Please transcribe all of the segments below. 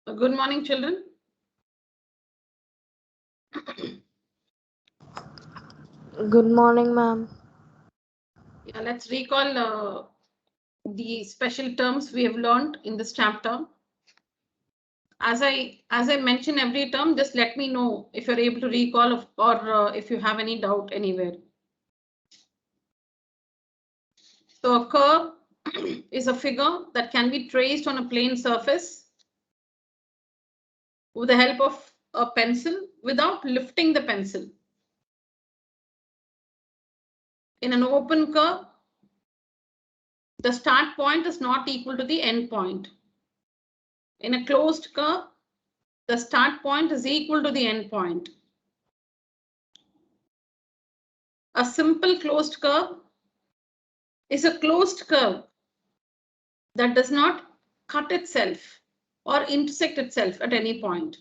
Good morning, children. Good morning, ma'am. Yeah, let's recall the special terms we have learned in this chapter. As I mention every term, just let me know if you're able to recall or if you have any doubt anywhere. So a curve is a figure that can be traced on a plane surface with the help of a pencil without lifting the pencil. In an open curve, the start point is not equal to the end point. In a closed curve, the start point is equal to the end point. A simple closed curve is a closed curve that does not cut itself or intersect itself at any point.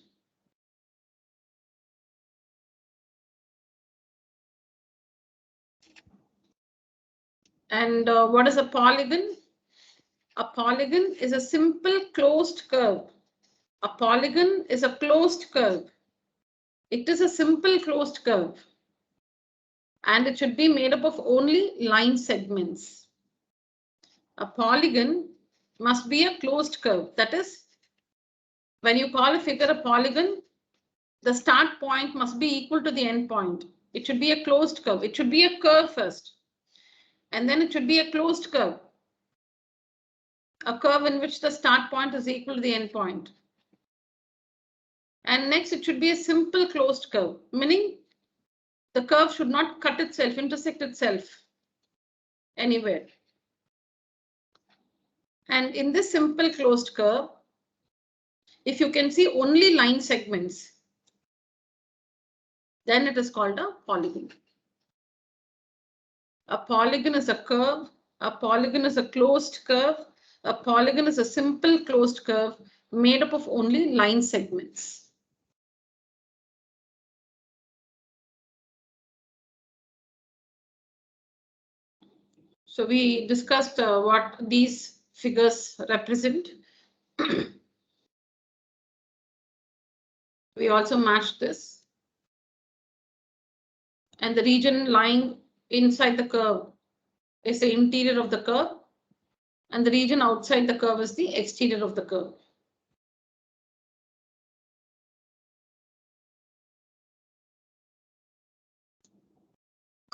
And what is a polygon? A polygon is a simple closed curve. A polygon is a closed curve. It is a simple closed curve. And it should be made up of only line segments. A polygon must be a closed curve. That is, when you call a figure a polygon, the start point must be equal to the end point. It should be a closed curve. It should be a curve first. And then it should be a closed curve. A curve in which the start point is equal to the end point. And next, it should be a simple closed curve, meaning the curve should not cut itself, intersect itself anywhere. And in this simple closed curve, if you can see only line segments, then it is called a polygon. A polygon is a curve. A polygon is a closed curve. A polygon is a simple closed curve made up of only line segments. So we discussed what these figures represent. We also matched this. And the region lying inside the curve is the interior of the curve. And the region outside the curve is the exterior of the curve.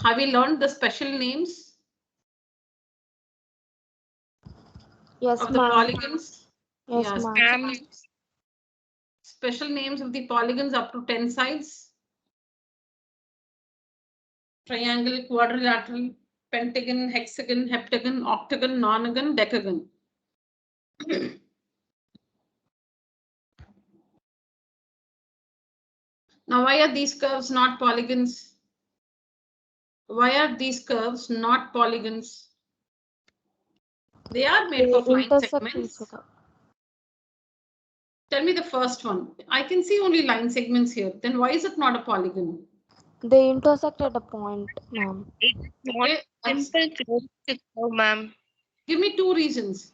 Have we learned the special names Yes, of the ma'am. polygons? Yes, Yeah, ma'am. special names of the polygons up to 10 sides. Triangle, quadrilateral, pentagon, hexagon, heptagon, octagon, nonagon, decagon. Now, why are these curves not polygons? Why are these curves not polygons? They are made up of line segments. Tell me the first one. I can see only line segments here. Then why is it not a polygon? They intersect at a point, ma'am. It's not simple closed curve, ma'am. Give me two reasons.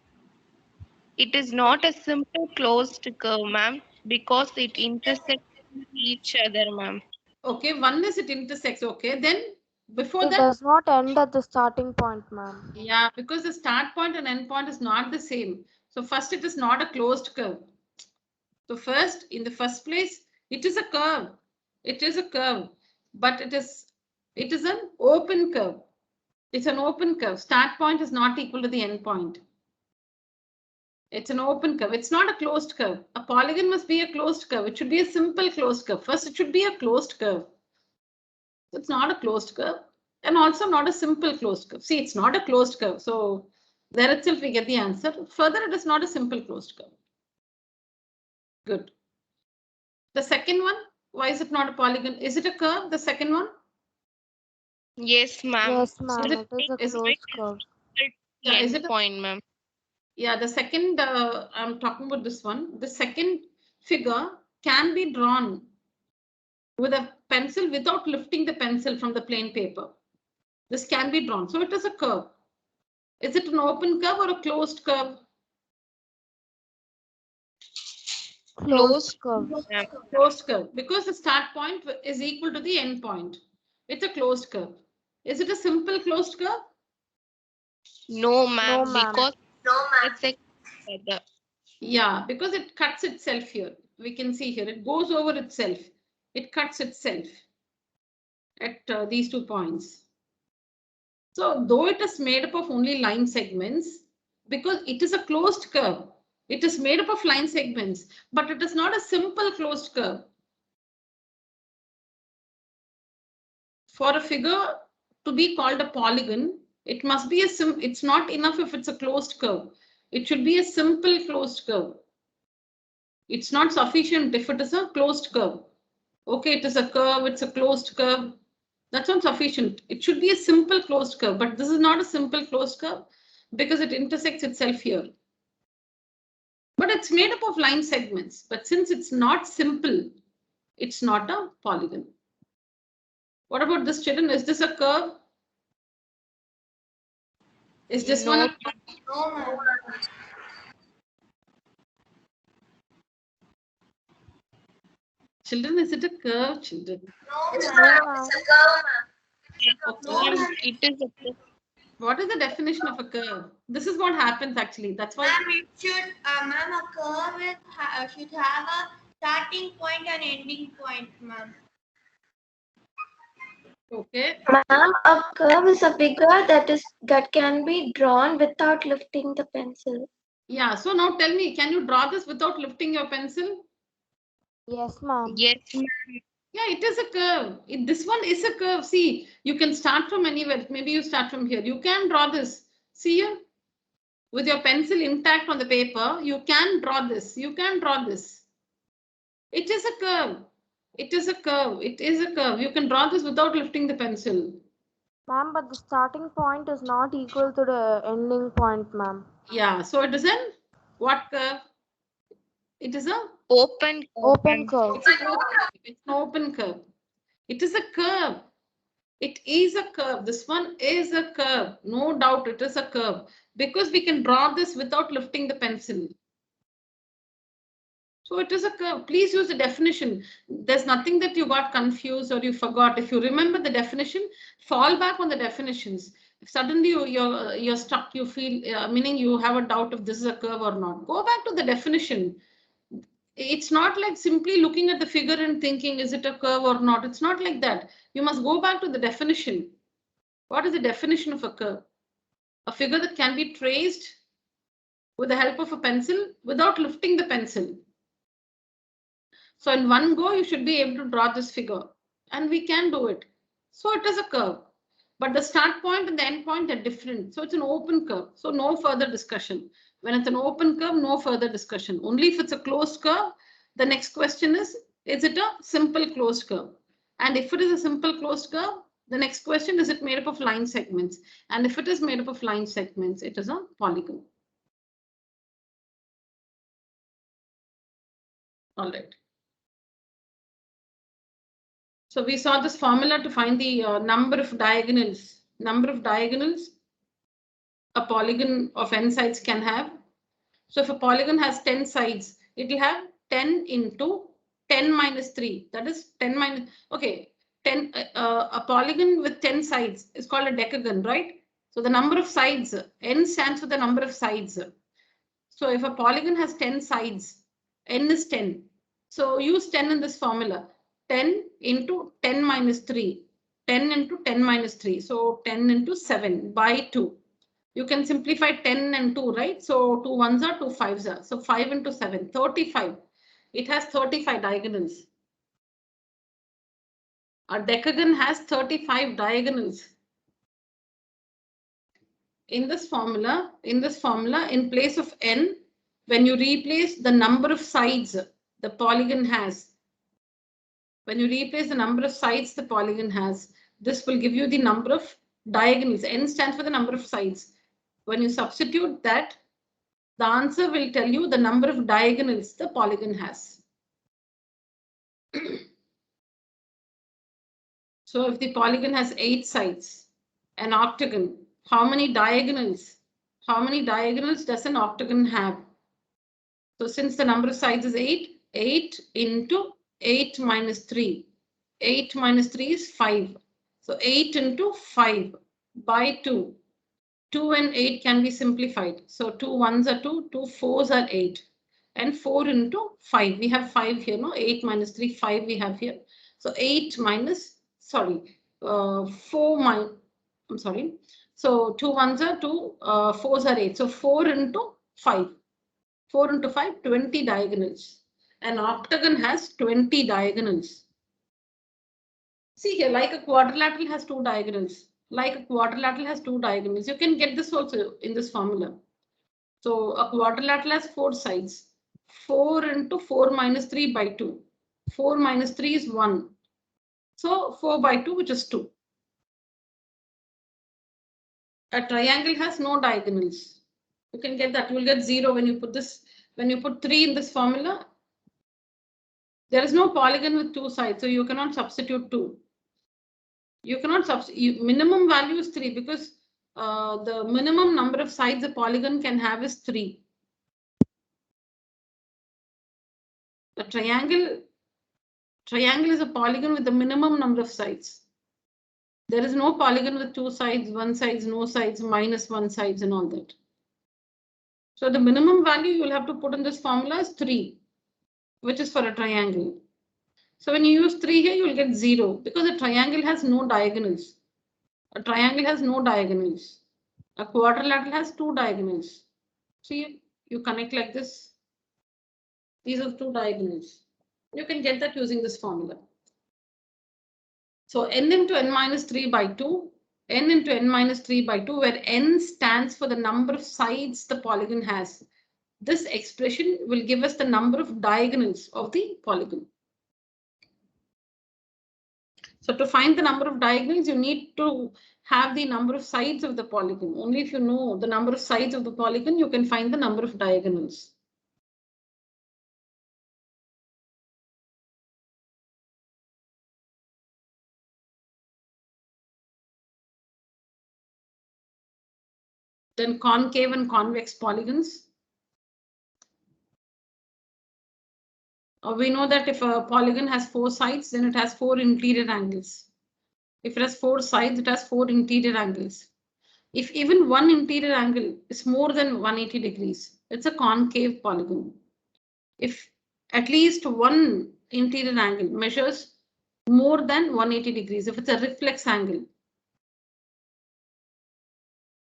It is not a simple closed curve, ma'am, because it intersects each other, ma'am. Okay, one is it intersects. Okay, then before It that, does not end at the starting point, ma'am. yeah, because the start point and end point is not the same. So first, it is not a closed curve. So first, in the first place, it is a curve. It is a curve, but it is an open curve. It's an open curve. Start point is not equal to the end point. It's an open curve. It's not a closed curve. A polygon must be a closed curve. It should be a simple closed curve. First, it should be a closed curve. It's not a closed curve and also not a simple closed curve. See, it's not a closed curve. So there itself we get the answer. Further, it is not a simple closed curve. Good. The second one, why is it not a polygon? Is it a curve, the second one? Yes, ma'am. Yes, ma'am. It is a Is it- closed curve. Yeah, is End it point, ma'am. Yeah, the second, I'm talking about this one. The second figure can be drawn with a pencil without lifting the pencil from the plain paper. This can be drawn. So it is a curve. Is it an open curve or a closed curve? Closed curve. ma'am. Closed curve, because the start point is equal to the end point. It's a closed curve. Is it a simple closed curve? No, ma'am, No, ma'am. because it's a other. Yeah, because it cuts itself here. We can see here, it goes over itself. It cuts itself at these 2 points. So though it is made up of only line segments, because it is a closed curve, it is made up of line segments, but it is not a simple closed curve. For a figure to be called a polygon, it must be it's not enough if it's a closed curve. It should be a simple closed curve. It's not sufficient if it is a closed curve. Okay, it is a curve, it's a closed curve. That's not sufficient. It should be a simple closed curve, but this is not a simple closed curve because it intersects itself here. But it's made up of line segments. But since it's not simple, it's not a polygon. What about this, children? Is this a curve? Is this No. one a No, children? Is it a curve, children? no, ma'am. Okay. Ma'am, it is a What is the definition of a curve? This is what happens actually. That's why. Ma'am, it should, ma'am, a curve should have a starting point and ending point, ma'am. Okay. Ma'am, a curve is a figure that can be drawn without lifting the pencil. Yeah. So now tell me, can you draw this without lifting your pencil? Yes, ma'am. yes, ma'am. Yeah, it is a curve. This one is a curve. See, you can start from anywhere. Maybe you start from here. You can draw this. See here? With your pencil intact on the paper, you can draw this. You can draw this. It is a curve. It is a curve. It is a curve. You can draw this without lifting the pencil. Ma'am, but the starting point is not equal to the ending point, ma'am. Yeah, so it is an what curve? It is a Open curve, Open ma'am. curve. it's an open curve. It is a curve. It is a curve. This one is a curve. No doubt it is a curve because we can draw this without lifting the pencil. So it is a curve. Please use the definition. There's nothing that you got confused or you forgot. If you remember the definition, fall back on the definitions. If suddenly you're stuck, you feel, meaning you have a doubt if this is a curve or not, go back to the definition. It's not like simply looking at the figure and thinking, is it a curve or not? It's not like that. You must go back to the definition. What is the definition of a curve? A figure that can be traced with the help of a pencil without lifting the pencil. So in one go, you should be able to draw this figure and we can do it. So it is a curve, but the start point and the end point are different. So it's an open curve. So no further discussion. When it's an open curve, no further discussion. Only if it's a closed curve, the next question is it a simple closed curve? And if it is a simple closed curve, the next question is it made up of line segments? And if it is made up of line segments, it is a polygon. All right. So we saw this formula to find the number of diagonals. Number of diagonals a polygon of n sides can have. So if a polygon has 10 sides, it will have 10 into 10 minus 3. That is 10 minus, okay, 10. A polygon with 10 sides is called a decagon, right? So the number of sides, n stands for the number of sides. So if a polygon has 10 sides, n is 10. So use 10 in this formula. 10 into 10 minus 3. 10 into 10 minus 3. So 10 into 7 by 2. You can simplify 10 and 2, right? So 2 ones are 2 5s are. So 5 into 7, 35. It has 35 diagonals. A decagon has 35 diagonals. In this formula, in place of n, when you replace the number of sides the polygon has, when you replace the number of sides the polygon has, this will give you the number of diagonals. N stands for the number of sides. When you substitute that, the answer will tell you the number of diagonals the polygon has. So if the polygon has 8 sides, an octagon, how many diagonals does an octagon have? So since the number of sides is 8, 8 into 8 minus 3. 8 minus 3 is 5. So 8 into 5 by 2. 2 and 8 can be simplified. So 2 1s are 2, 2 4s are 8. And 4 into 5. We have 5 here, no? 8 minus 3, 5 we have here. So 8 minus, sorry, 4 minus, I'm sorry. So 2 1s are 2, 4s are 8. So 4 into 5. 4 into 5, 20 diagonals. An octagon has 20 diagonals. See here, like a quadrilateral has 2 diagonals. Like a quadrilateral has 2 diagonals. You can get this also in this formula. So a quadrilateral has 4 sides. 4 into 4 minus 3 by 2. 4 minus 3 is 1. So 4 by 2, which is 2. A triangle has no diagonals. You can get that. You will get 0 when you put this. When you put 3 in this formula, there is no polygon with 2 sides, so you cannot substitute 2. You cannot substitute. Minimum value is 3 because the minimum number of sides a polygon can have is 3. A triangle is a polygon with the minimum number of sides. There is no polygon with 2 sides, 1 sides, no sides, minus 1 sides and all that. So the minimum value you will have to put in this formula is 3, which is for a triangle. So when you use 3 here, you will get 0 because a triangle has no diagonals. A triangle has no diagonals. A quadrilateral has 2 diagonals. See, you connect like this. These are 2 diagonals. You can get that using this formula. So n into n minus 3 by 2, n into n minus 3 by 2, where n stands for the number of sides the polygon has. This expression will give us the number of diagonals of the polygon. So to find the number of diagonals, you need to have the number of sides of the polygon. Only if you know the number of sides of the polygon, you can find the number of diagonals. Then concave and convex polygons. We know that if a polygon has 4 sides, then it has 4 interior angles. If it has 4 sides, it has 4 interior angles. If even one interior angle is more than 180 degrees, it's a concave polygon. If at least one interior angle measures more than 180 degrees, if it's a reflex angle,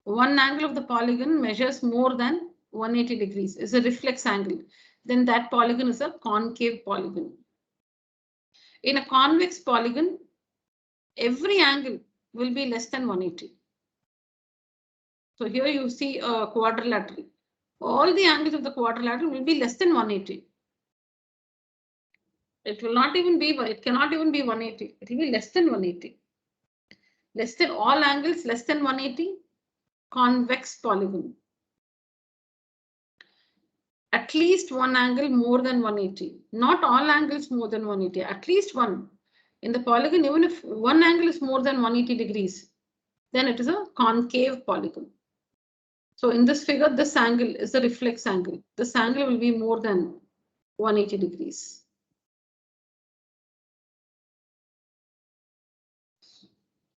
one angle of the polygon measures more than 180 degrees, is a reflex angle, then that polygon is a concave polygon. In a convex polygon, every angle will be less than 180. So here you see a quadrilateral. All the angles of the quadrilateral will be less than 180. It will not even be, it cannot even be 180. It will be less than 180. Less than all angles, less than 180, convex polygon. At least one angle more than 180. Not all angles more than 180, at least one. In the polygon, even if one angle is more than 180 degrees, then it is a concave polygon. So in this figure, this angle is a reflex angle. This angle will be more than 180 degrees.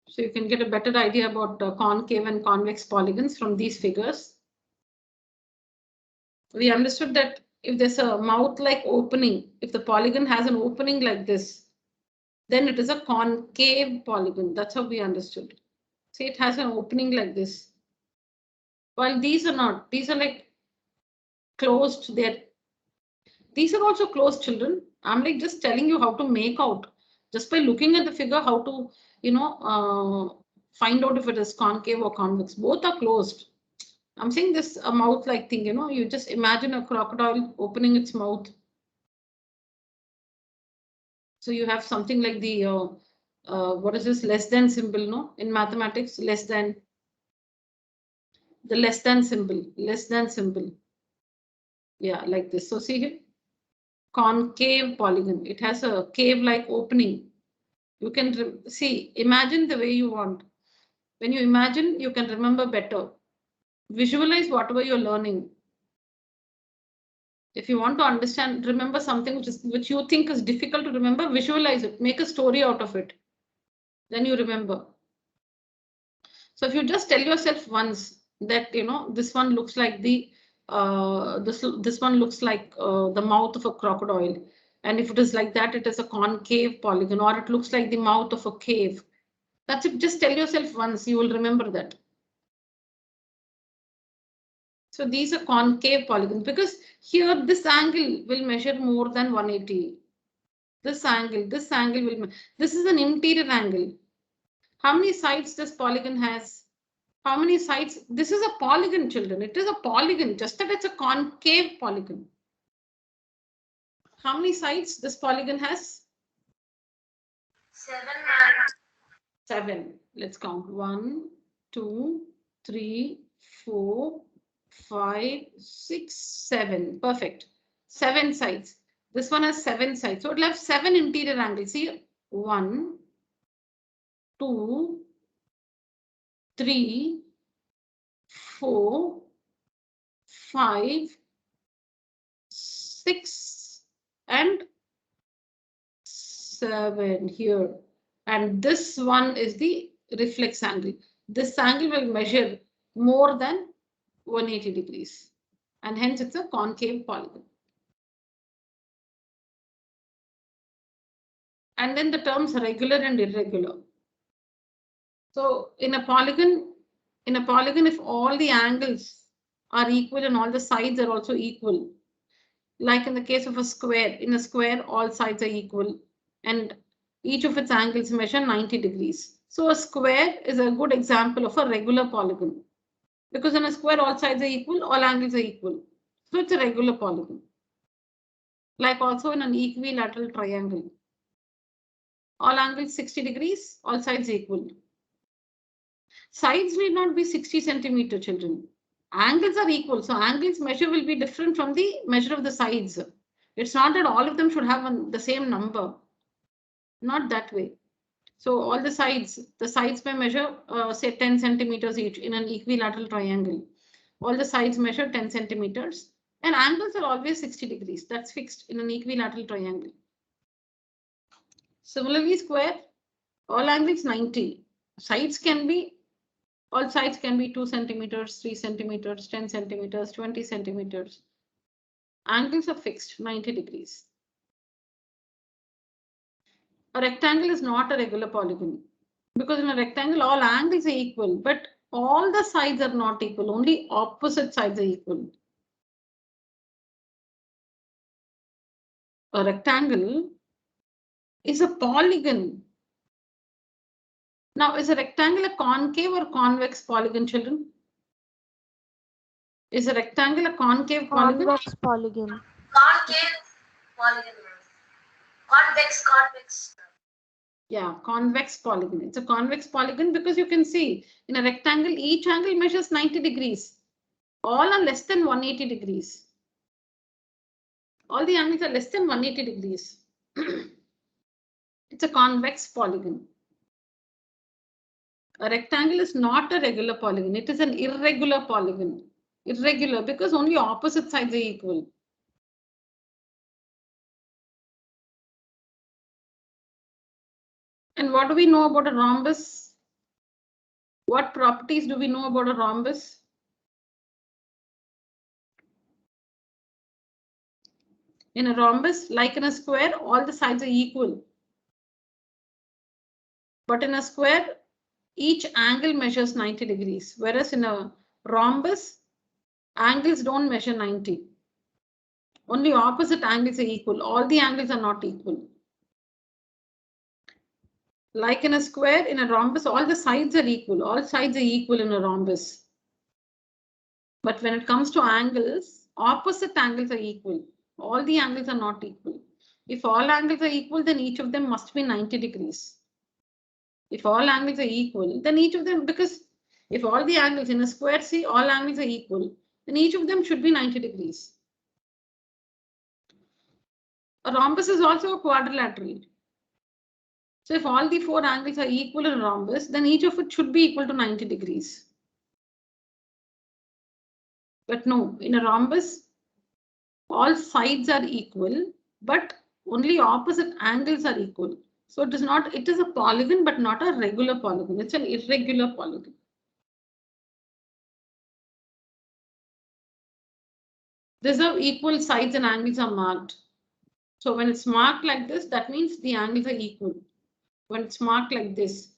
So you can get a better idea about concave and convex polygons from these figures. We understood that if there's a mouth-like opening, if the polygon has an opening like this, then it is a concave polygon. That's how we understood. See, it has an opening like this. While these are not, these are like closed. These are also closed, children. I'm like just telling you how to make out, just by looking at the figure, how to, find out if it is concave or convex. Both are closed. I'm saying this a mouth-like thing, you just imagine a crocodile opening its mouth. So you have something like the, what is this, less than symbol, no? In mathematics, less than. The less than symbol. Yeah, like this. So see here, concave polygon. It has a cave-like opening. You can see, imagine the way you want. When you imagine, you can remember better. Visualize whatever you're learning. If you want to understand, remember something which you think is difficult to remember, visualize it, make a story out of it. Then you remember. So if you just tell yourself once that, you know, this one looks like the this one looks like the mouth of a crocodile, and if it is like that, it is a concave polygon, or it looks like the mouth of a cave. That's it. Just tell yourself once, you will remember that. So these are concave polygons, because here this angle will measure more than 180. This angle will, this is an interior angle. How many sides this polygon has? How many sides? This is a polygon, children. It is a polygon, just that it's a concave polygon. How many sides this polygon has? 7. 7. Let's count. 1, 2, 3, 4, 5, 6, 7. Perfect. 7 sides. This one has 7 sides. So it will have 7 interior angles. See, 1, 2, 3, 4, 5, 6, and 7 here. And this one is the reflex angle. This angle will measure more than 180 degrees. And hence it's a concave polygon. And then the terms regular and irregular. So in a polygon, if all the angles are equal and all the sides are also equal, like in the case of a square, in a square, all sides are equal and each of its angles measure 90 degrees. So a square is a good example of a regular polygon, because in a square, all sides are equal, all angles are equal. So it's a regular polygon. Like also in an equilateral triangle, all angles 60 degrees, all sides equal. Sides need not be 60 centimeter, children. Angles are equal, so angles measure will be different from the measure of the sides. It's not that all of them should have the same number. Not that way. So all the sides may measure say 10 centimeters each in an equilateral triangle. All the sides measure 10 centimeters and angles are always 60 degrees. That's fixed in an equilateral triangle. Similarly, square, all angles 90. All sides can be 2 centimeters, 3 centimeters, 10 centimeters, 20 centimeters. Angles are fixed, 90 degrees. A rectangle is not a regular polygon, because in a rectangle, all angles are equal, but all the sides are not equal. Only opposite sides are equal. A rectangle is a polygon. Now, is a rectangle a concave or convex polygon, children? Is a rectangle a concave polygon? Convex polygon. Concave polygon. Convex. Yeah, convex polygon. It's a convex polygon because you can see in a rectangle, each angle measures 90 degrees. All are less than 180 degrees. All the angles are less than 180 degrees. It's a convex polygon. A rectangle is not a regular polygon. It is an irregular polygon. Irregular because only opposite sides are equal. And what do we know about a rhombus? What properties do we know about a rhombus? In a rhombus, like in a square, all the sides are equal. But in a square, each angle measures 90 degrees, whereas in a rhombus, angles don't measure 90. Only opposite angles are equal. All the angles are not equal. Like in a square, in a rhombus, all the sides are equal. All sides are equal in a rhombus. But when it comes to angles, opposite angles are equal. All the angles are not equal. If all angles are equal, then each of them must be 90 degrees. If all angles are equal, then each of them, because if all the angles in a square, see, all angles are equal, then each of them should be 90 degrees. A rhombus is also a quadrilateral. So if all the 4 angles are equal in a rhombus, then each of it should be equal to 90 degrees. But no, in a rhombus, all sides are equal, but only opposite angles are equal. So it is not, it is a polygon, but not a regular polygon. It's an irregular polygon. This is how equal sides and angles are marked. So when it's marked like this, that means the angles are equal. When it's marked like this,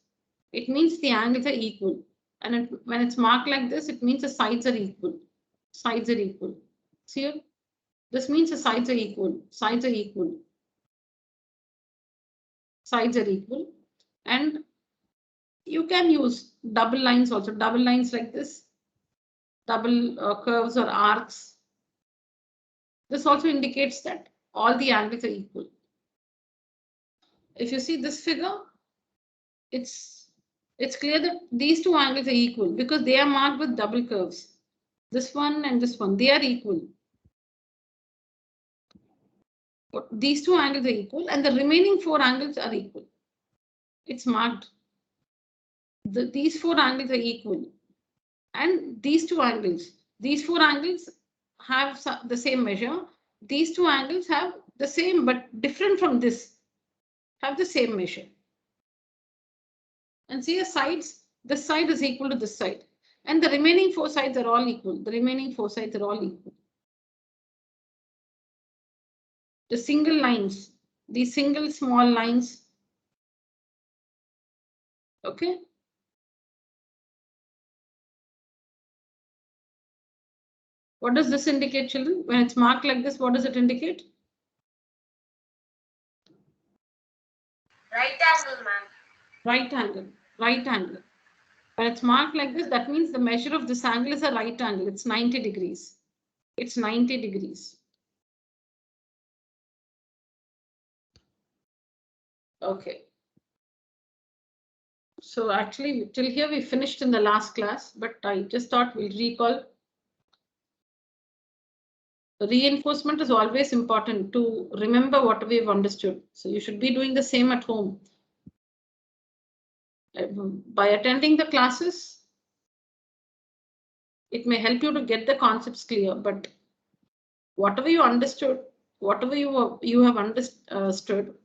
it means the angles are equal. And when it's marked like this, it means the sides are equal. Sides are equal. See here? This means the sides are equal. Sides are equal. Sides are equal. And you can use double lines also. Double lines like this. Double curves or arcs. This also indicates that all the angles are equal. If you see this figure, it's clear that these two angles are equal because they are marked with double curves. This one and this one, they are equal. These two angles are equal and the remaining four angles are equal. It's marked. These four angles are equal. And these two angles, these four angles have the same measure. These two angles have the same but different from this, have the same measure. And see the sides, this side is equal to this side. And the remaining four sides are all equal. The remaining four sides are all equal. The single lines, these single small lines. Okay. What does this indicate, children? When it's marked like this, what does it indicate? Right angle, ma'am. Right angle. Right angle. When it's marked like this, that means the measure of this angle is a right angle. It's 90 degrees. It's 90 degrees. Okay. So actually, till here we finished in the last class, but I just thought we'll recall. Reinforcement is always important to remember what we've understood. So you should be doing the same at home. By attending the classes, it may help you to get the concepts clear, but whatever you understood, whatever you have understood,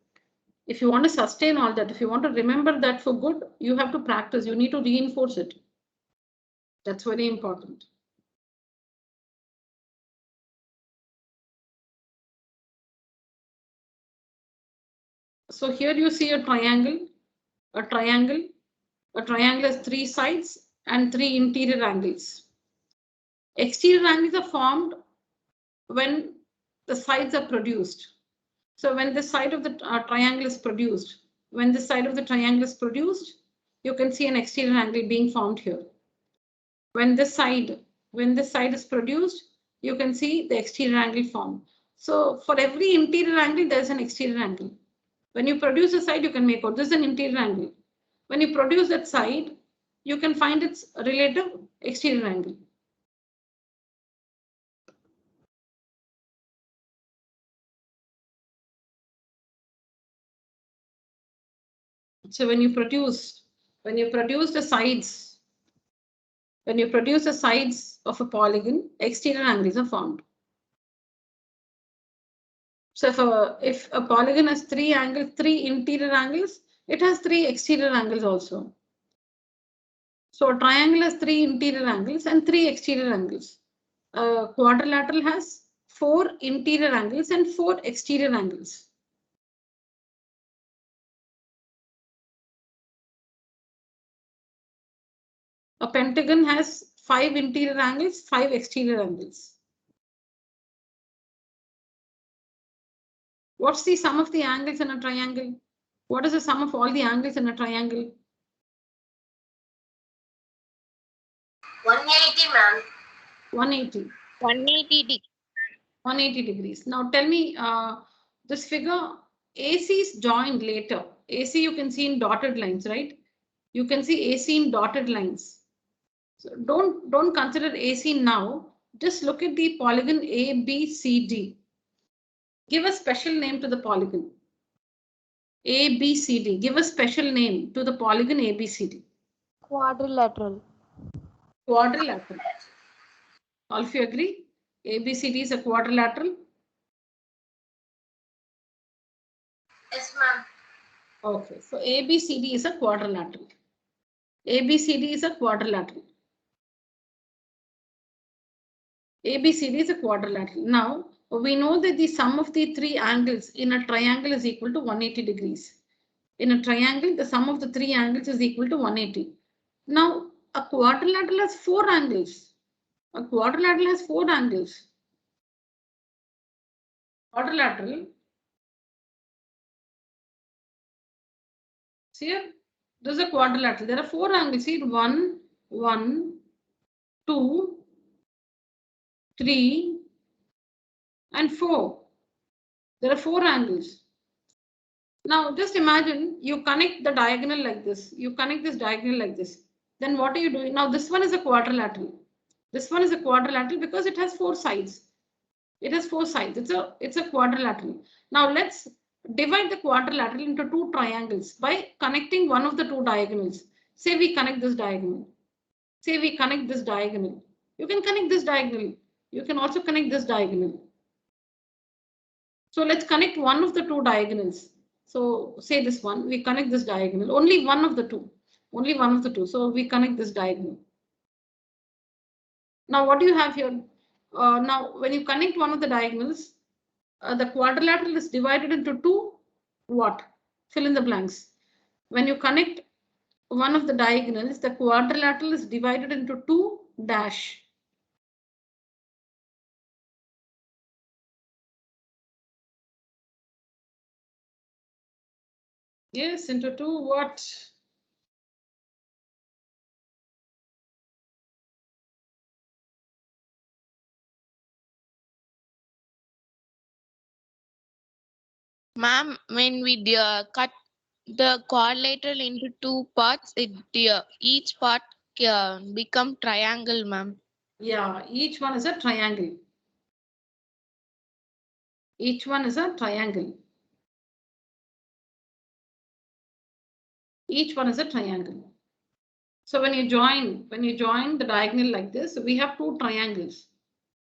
if you want to sustain all that, if you want to remember that for good, you have to practice. You need to reinforce it. That's very important. So here you see a triangle. A triangle has three sides and three interior angles. Exterior angles are formed when the sides are produced. So when the side of the triangle is produced, you can see an exterior angle being formed here. When this side is produced, you can see the exterior angle formed. So for every interior angle, there's an exterior angle. When you produce a side, you can make out this is an interior angle. When you produce that side, you can find its relative exterior angle. So when you produce the sides, of a polygon, exterior angles are formed. So if a polygon has three interior angles, it has three exterior angles also. So a triangle has three interior angles and three exterior angles. A quadrilateral has 4 interior angles and 4 exterior angles. A pentagon has 5 interior angles, 5 exterior angles. What's the sum of the angles in a triangle? What is the sum of all the angles in a triangle? 180, ma'am. 180. 180 degrees. Now tell me, this figure, AC is joined later. AC you can see in dotted lines, right? You can see AC in dotted lines. So don't consider AC now. Just look at the polygon ABCD. Give a special name to the polygon. ABCD. Give a special name to the polygon ABCD. Quadrilateral. Quadrilateral. All of you agree? ABCD is a quadrilateral. Yes, ma'am. Okay, so ABCD is a quadrilateral. ABCD is a quadrilateral. ABCD is a quadrilateral. Now, we know that the sum of the three angles in a triangle is equal to 180 degrees. In a triangle, the sum of the three angles is equal to 180. Now, a quadrilateral has four angles. A quadrilateral has four angles. Quadrilateral. See here, this is a quadrilateral. There are four angles. See, 1, 1, 2, 3, and 4. There are four angles. Now, just imagine you connect the diagonal like this. You connect this diagonal like this. Then what are you doing? Now, this one is a quadrilateral. This one is a quadrilateral because it has four sides. It has four sides. It's a quadrilateral. Now, let's divide the quadrilateral into two triangles by connecting one of the two diagonals. Say we connect this diagonal. Say we connect this diagonal. You can connect this diagonal. You can also connect this diagonal. So let's connect one of the two diagonals. So say this one, we connect this diagonal, only one of the two, only one of the two. So we connect this diagonal. Now what do you have here? Now when you connect one of the diagonals, the quadrilateral is divided into two, what? Fill in the blanks. When you connect one of the diagonals, the quadrilateral is divided into two dash. Yes, into two what? Ma'am, when we cut the quadrilateral into two parts, each part become triangle, ma'am. Yeah, each one is a triangle. Each one is a triangle. Each one is a triangle. So when you join the diagonal like this, we have two triangles.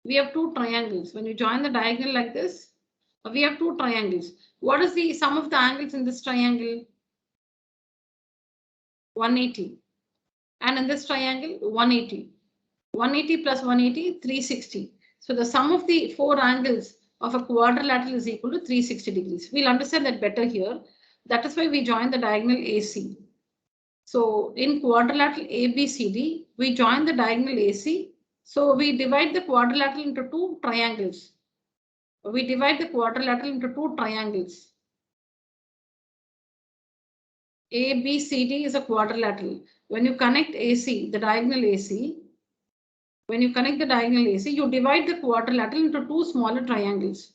We have two triangles. When you join the diagonal like this, we have two triangles. What is the sum of the angles in this triangle? 180. And in this triangle, 180. 180 plus 180, 360. So the sum of the four angles of a quadrilateral is equal to 360 degrees. We'll understand that better here. That is why we join the diagonal AC. So in quadrilateral ABCD, we join the diagonal AC. So we divide the quadrilateral into two triangles. We divide the quadrilateral into two triangles. ABCD is a quadrilateral. When you connect AC, the diagonal AC, when you connect the diagonal AC, you divide the quadrilateral into two smaller triangles.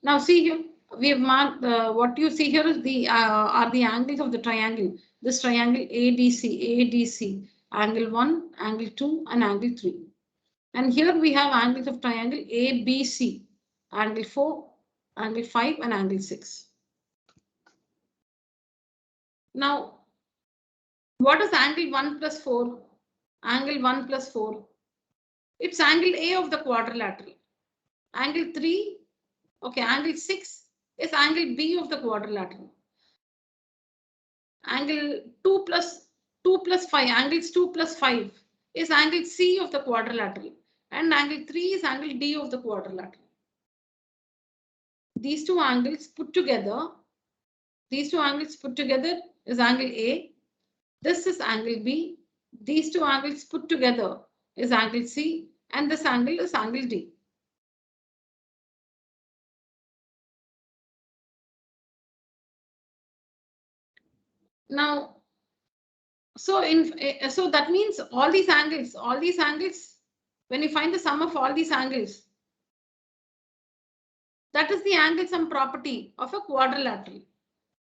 Now see here, we have marked what you see here is are the angles of the triangle. This triangle ADC, angle 1, angle 2, and angle 3. And here we have angles of triangle ABC, angle 4, angle 5, and angle 6. Now, what is angle 1 plus 4? Angle 1 plus 4. It's angle A of the quadrilateral. Angle 3, okay, angle 6 is angle B of the quadrilateral. Angle 2 plus 5, angles 2 plus 5 is angle C of the quadrilateral. And angle 3 is angle D of the quadrilateral. These two angles put together is angle A. This is angle B. These two angles put together is angle C. And this angle is angle D. Now, so that means all these angles, when you find the sum of all these angles, that is the angle sum property of a quadrilateral.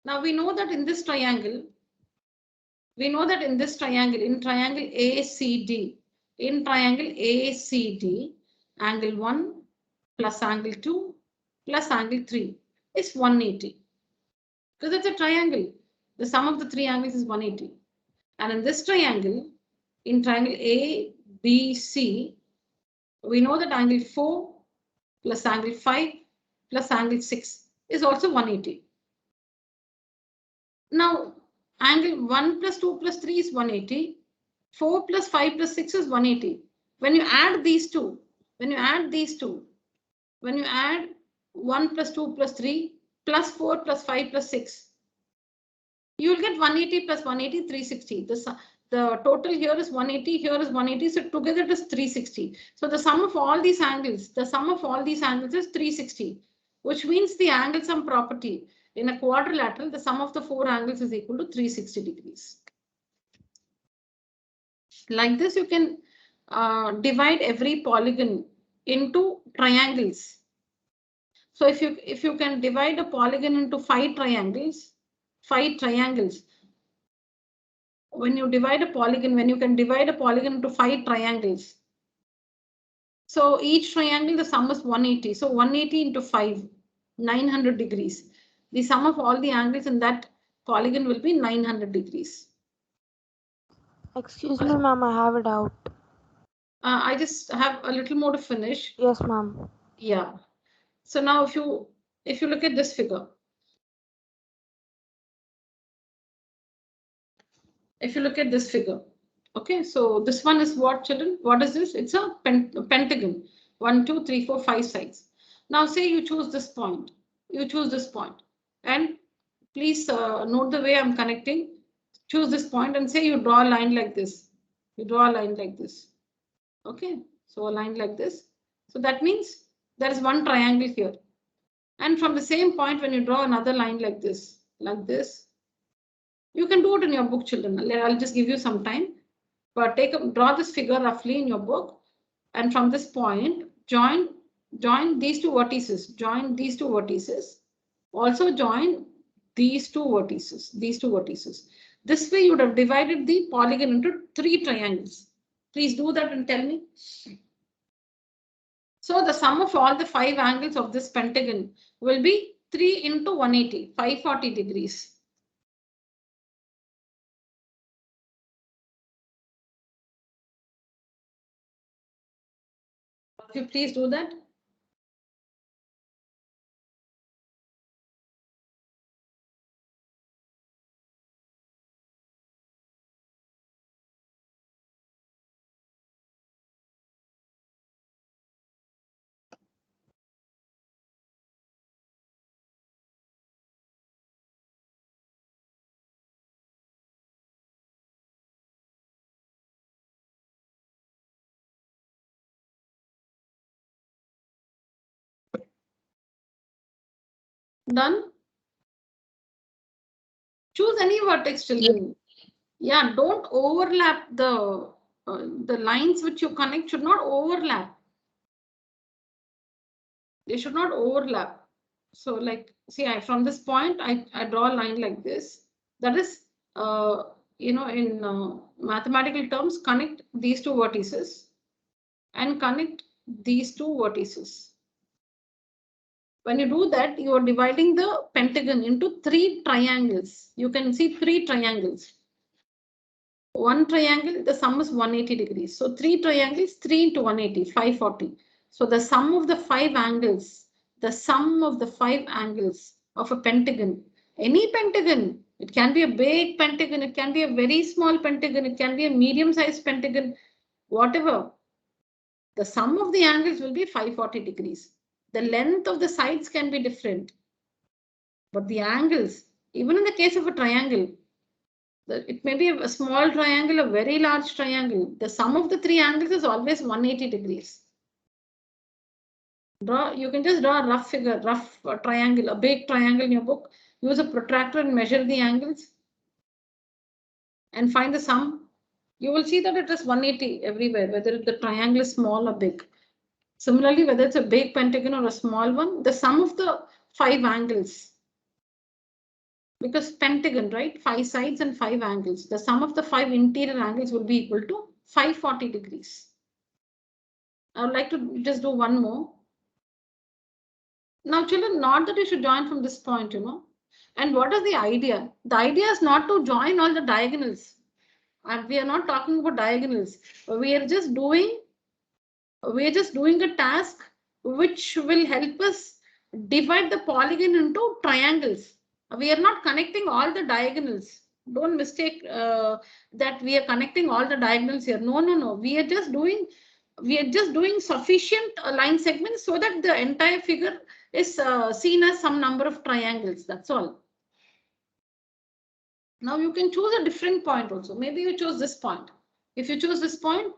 Now we know that in this triangle, in triangle ACD, angle 1 plus angle 2 plus angle 3 is 180. Because it's a triangle. The sum of the three angles is 180. And in this triangle, in triangle ABC, we know that angle 4 plus angle 5 plus angle 6 is also 180. Now, angle 1 plus 2 plus 3 is 180. 4 plus 5 plus 6 is 180. When you add these two, when you add 1 plus 2 plus 3 plus 4 plus 5 plus 6, you will get 180 plus 180, 360. The total here is 180, here is 180, so together it is 360. So the sum of all these angles, is 360, which means the angle sum property in a quadrilateral, the sum of the four angles is equal to 360 degrees. Like this, you can divide every polygon into triangles. So if you can divide a polygon into 5 triangles, when you can divide a polygon into 5 triangles. So each triangle, the sum is 180. So 180 into 5, 900 degrees. The sum of all the angles in that polygon will be 900 degrees. Excuse me, ma'am, I have a doubt. I just have a little more to finish. Yes, ma'am. Yeah. So now if you look at this figure, okay, so this one is what, children? What is this? It's a pentagon. 1, 2, 3, 4, 5 sides. Now say you choose this point. And please note the way I'm connecting. Choose this point and say you draw a line like this. Okay, so a line like this. So that means there is one triangle here. And from the same point, when you draw another line like this, you can do it in your book, children. I'll just give you some time, but draw this figure roughly in your book. And from this point, join these two vertices. Also join these two vertices. This way you would have divided the polygon into 3 triangles. Please do that and tell me. So the sum of all the 5 angles of this pentagon will be 3 into 180, 540 degrees. Could you please do that? Done? Choose any vertex, children. Yeah, don't overlap the lines which you connect should not overlap. They should not overlap. So like, see, from this point, I draw a line like this. That is, in mathematical terms, connect these two vertices and connect these two vertices. When you do that, you are dividing the pentagon into 3 triangles. You can see 3 triangles. One triangle, the sum is 180 degrees. So 3 triangles, 3 into 180, 540. So the sum of the 5 angles, of a pentagon, any pentagon, it can be a big pentagon, it can be a very small pentagon, it can be a medium-sized pentagon, whatever. The sum of the angles will be 540 degrees. The length of the sides can be different, but the angles, even in the case of a triangle, it may be a small triangle, a very large triangle. The sum of the 3 angles is always 180 degrees. You can just draw a rough figure, triangle, a big triangle in your book. Use a protractor and measure the angles and find the sum. You will see that it is 180 everywhere, whether the triangle is small or big. Similarly, whether it's a big pentagon or a small one, the sum of the 5 angles, because pentagon, right? 5 sides and 5 angles. The sum of the 5 interior angles will be equal to 540 degrees. I would like to just do one more. Now, children, not that you should join from this point, And what is the idea? The idea is not to join all the diagonals. And we are not talking about diagonals. We are just doing a task which will help us divide the polygon into triangles. We are not connecting all the diagonals. Don't mistake that we are connecting all the diagonals here. No, no, no. We are just doing sufficient line segments so that the entire figure is seen as some number of triangles. That's all. Now you can choose a different point also. Maybe you choose this point. If you choose this point,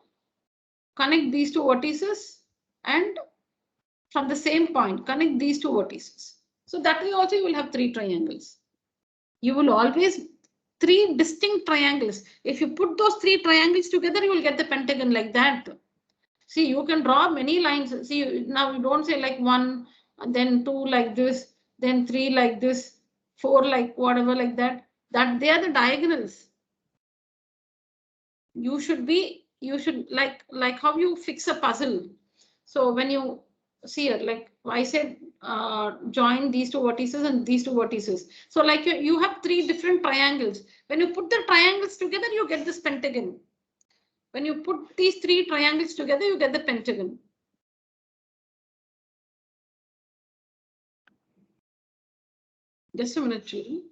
connect these two vertices, and from the same point, connect these two vertices. So that way also you will have 3 triangles. You will always 3 distinct triangles. If you put those 3 triangles together, you will get the pentagon like that. See, you can draw many lines. See, now you don't say like 1, and then 2 like this, then 3 like this, 4 like whatever like that. That they are the diagonals. You should like how you fix a puzzle. So when you see it, like I said, join these 2 vertices and these 2 vertices. So like you have 3 different triangles. When you put the triangles together, you get this pentagon. When you put these 3 triangles together, you get the pentagon. Just a minute, children.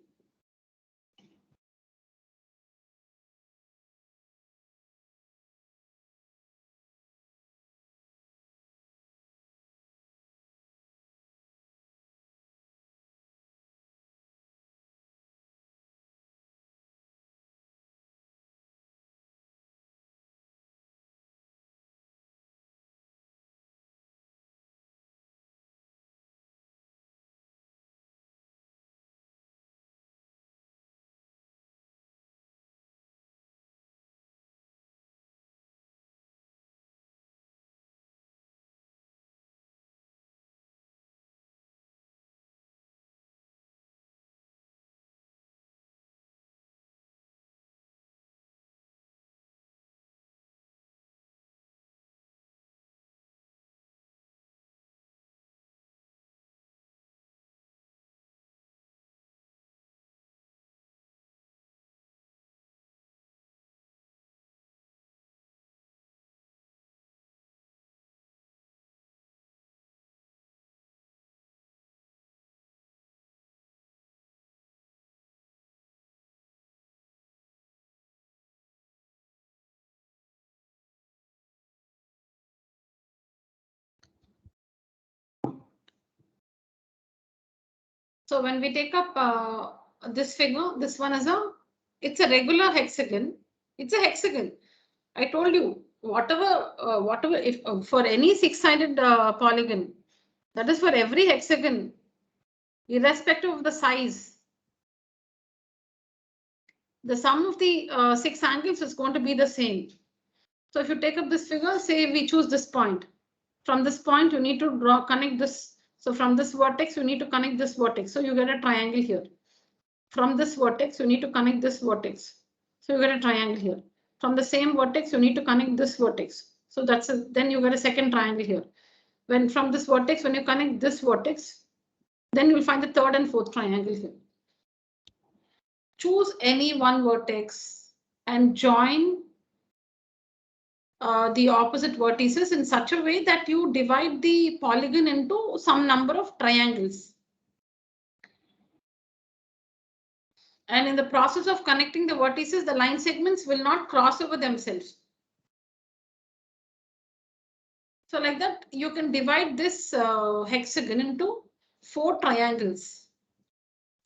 So when we take up this figure, this one is it's a regular hexagon. It's a hexagon. I told you, whatever if for any 6-sided polygon, that is for every hexagon, irrespective of the size, the sum of the 6 angles is going to be the same. So if you take up this figure, say we choose this point. From this point, you need to connect this. So from this vertex, you need to connect this vertex. So you get a triangle here. From this vertex, you need to connect this vertex. So you get a triangle here. From the same vertex, you need to connect this vertex. So then you get a second triangle here. When from this vertex, when you connect this vertex, then you will find the 3rd and 4th triangle here. Choose any one vertex and join the opposite vertices in such a way that you divide the polygon into some number of triangles. And in the process of connecting the vertices, the line segments will not cross over themselves. So like that, you can divide this hexagon into 4 triangles.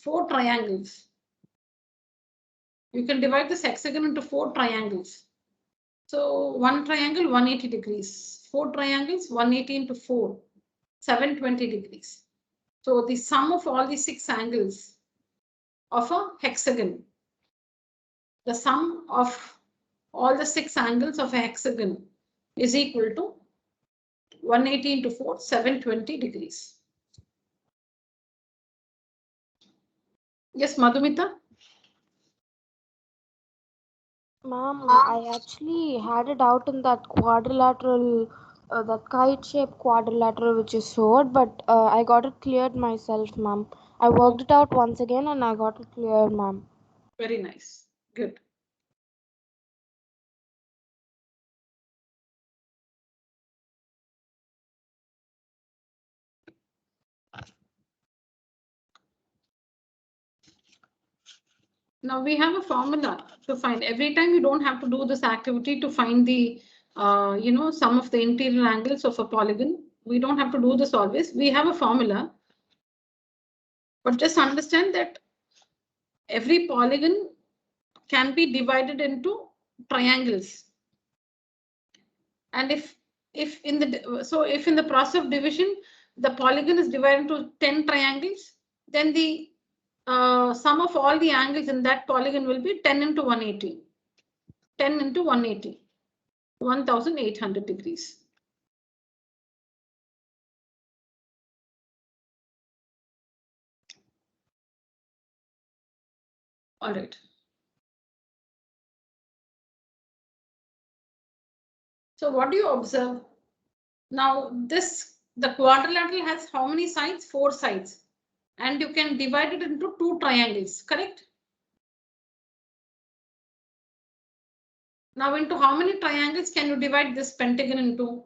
4 triangles. You can divide this hexagon into 4 triangles. So 1 triangle, 180 degrees. 4 triangles, 180 into 4, 720 degrees. So the sum of all the 6 angles of a hexagon, the sum of all the 6 angles of a hexagon is equal to 180 into 4, 720 degrees. Yes, Madhumita? Ma'am, I actually had a doubt in that quadrilateral, that kite-shaped quadrilateral which you showed, but I got it cleared myself, ma'am. I worked it out once again and I got it cleared, ma'am. Very nice. Good. Now we have a formula to find. Every time you don't have to do this activity to find the, sum of the interior angles of a polygon. We don't have to do this always. We have a formula. But just understand that every polygon can be divided into triangles. And if in the process of division, the polygon is divided into 10 triangles, then the sum of all the angles in that polygon will be 10 into 180. 10 into 180. 1800 degrees. All right. So what do you observe? Now the quadrilateral has how many sides? 4 sides. And you can divide it into 2 triangles, correct? Now into how many triangles can you divide this pentagon into?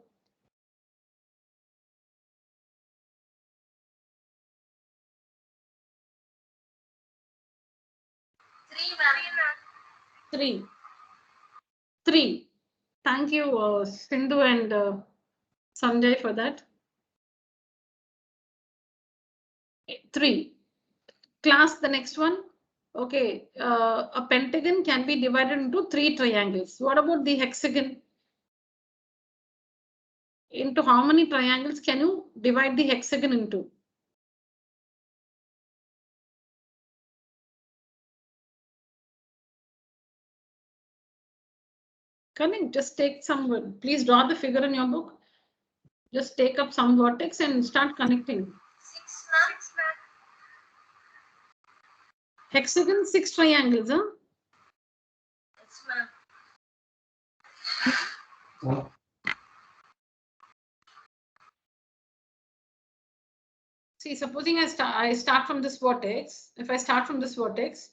3. 3. Thank you, Sindhu and Sanjay for that. 3. Class, the next one. Okay, a pentagon can be divided into 3 triangles. What about the hexagon? Into how many triangles can you divide the hexagon into? 3. Just take some, please draw the figure in your book. Just take up some vertex and start connecting. 6. Hexagon, 6 triangles, huh? Yes, ma'am. See, supposing I start from this vertex. If I start from this vertex,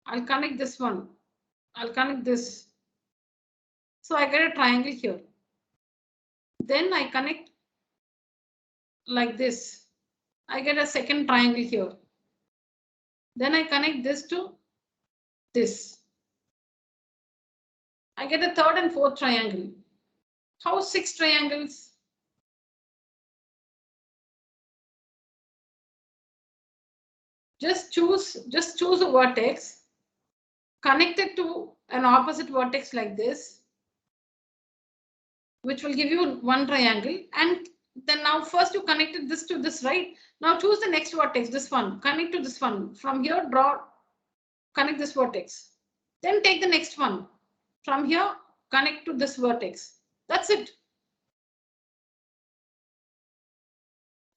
I'll connect this one. I'll connect this. So I get a triangle here. Then I connect like this. I get a second triangle here. Then I connect this to this. I get a third and fourth triangle. How 6 triangles? Just choose a vertex, connect it to an opposite vertex like this, which will give you one triangle. And then now first you connected this to this, right? Now choose the next vertex, this one, connect to this one. From here, connect this vertex. Then take the next one. From here, connect to this vertex. That's it.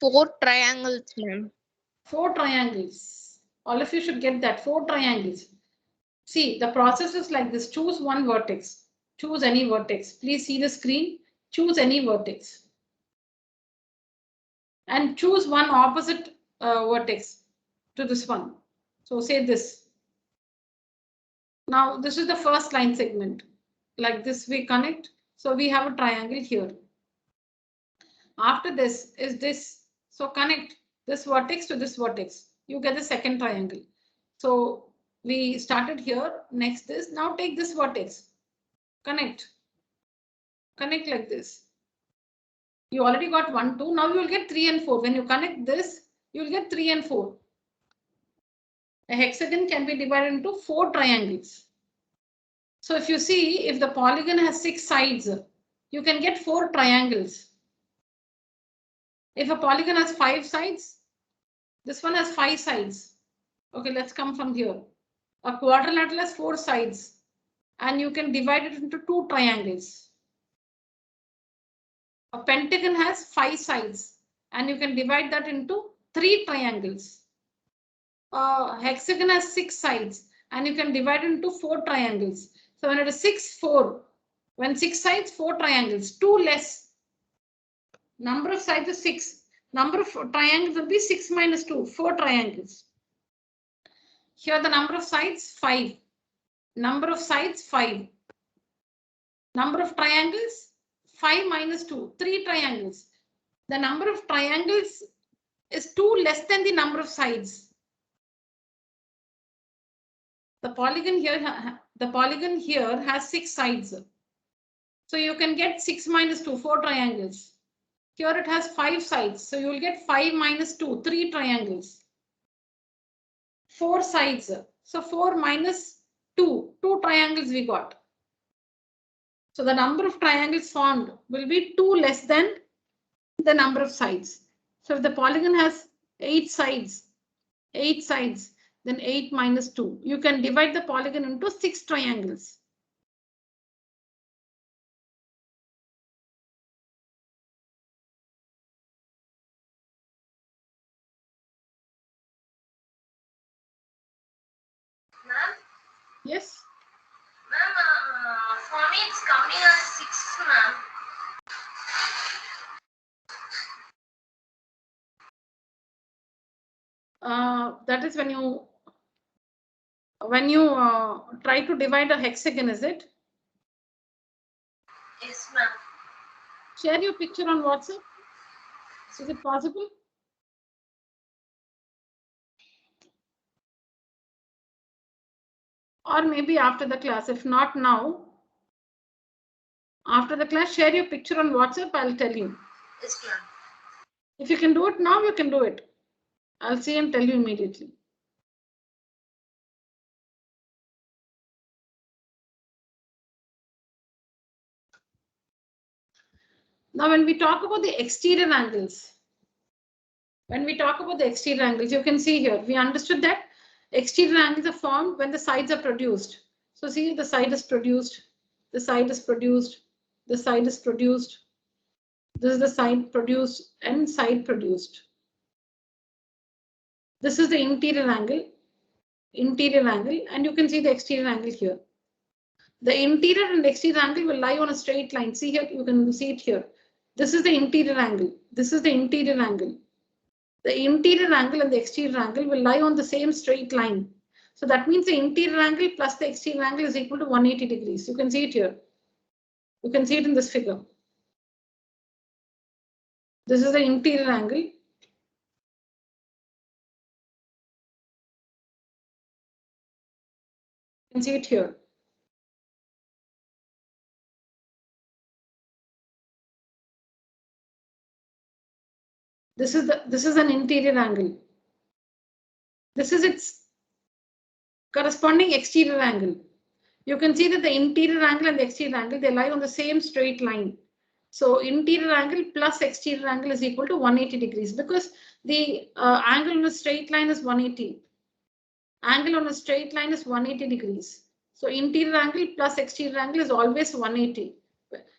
4 triangles, ma'am. 4 triangles. All of you should get that. 4 triangles. See, the process is like this. Choose one vertex. Choose any vertex. Please see the screen. Choose any vertex. And choose one opposite vertex to this one. So say this. Now this is the first line segment. Like this we connect. So we have a triangle here. After this is this. So connect this vertex to this vertex. You get the second triangle. So we started here. Next this. Now take this vertex. Connect like this. You already got 1, 2. Now you will get 3 and 4. When you connect this, you will get 3 and 4. A hexagon can be divided into 4 triangles. So if you see, if the polygon has 6 sides, you can get 4 triangles. If a polygon has 5 sides, this one has 5 sides. Okay, let's come from here. A quadrilateral has 4 sides, and you can divide it into 2 triangles. A pentagon has 5 sides, and you can divide that into 3 triangles. A hexagon has 6 sides, and you can divide it into 4 triangles. So when it is 6, 4, when 6 sides, 4 triangles, 2 less. Number of sides is 6. Number of triangles will be 6 minus 2, 4 triangles. Here the number of sides, 5. Number of sides, 5. Number of triangles, 5 minus 2, 3 triangles. The number of triangles is 2 less than the number of sides. The polygon here has 6 sides. So you can get 6 minus 2, 4 triangles. Here it has 5 sides. So you will get 5 minus 2, 3 triangles. 4 sides. So 4 minus 2, 2 triangles we got. So the number of triangles formed will be 2 less than the number of sides. So if the polygon has 8 sides, then 8 minus 2. You can divide the polygon into 6 triangles. Ma'am? Yes? Ma'am, for me it's coming as 6, ma'am. That is when you try to divide a hexagon, is it? Yes, ma'am. Share your picture on WhatsApp. Is it possible? Or maybe after the class, if not now, after the class, share your picture on WhatsApp, I'll tell you. Yes, ma'am. If you can do it now, you can do it. I'll see and tell you immediately. Now, when we talk about the exterior angles, you can see here, we understood that exterior angles are formed when the sides are produced. So see, the side is produced, the side is produced, the side is produced. This is the side produced and side produced. This is the interior angle, and you can see the exterior angle here. The interior and exterior angle will lie on a straight line. See here, you can see it here. This is the interior angle. This is the interior angle. The interior angle and the exterior angle will lie on the same straight line. So that means the interior angle plus the exterior angle is equal to 180 degrees. You can see it here. You can see it in this figure. This is the interior angle. You can see it here. This is an interior angle. This is its corresponding exterior angle. You can see that the interior angle and the exterior angle, they lie on the same straight line. So interior angle plus exterior angle is equal to 180 degrees because the angle on a straight line is 180. Angle on a straight line is 180 degrees. So interior angle plus exterior angle is always 180.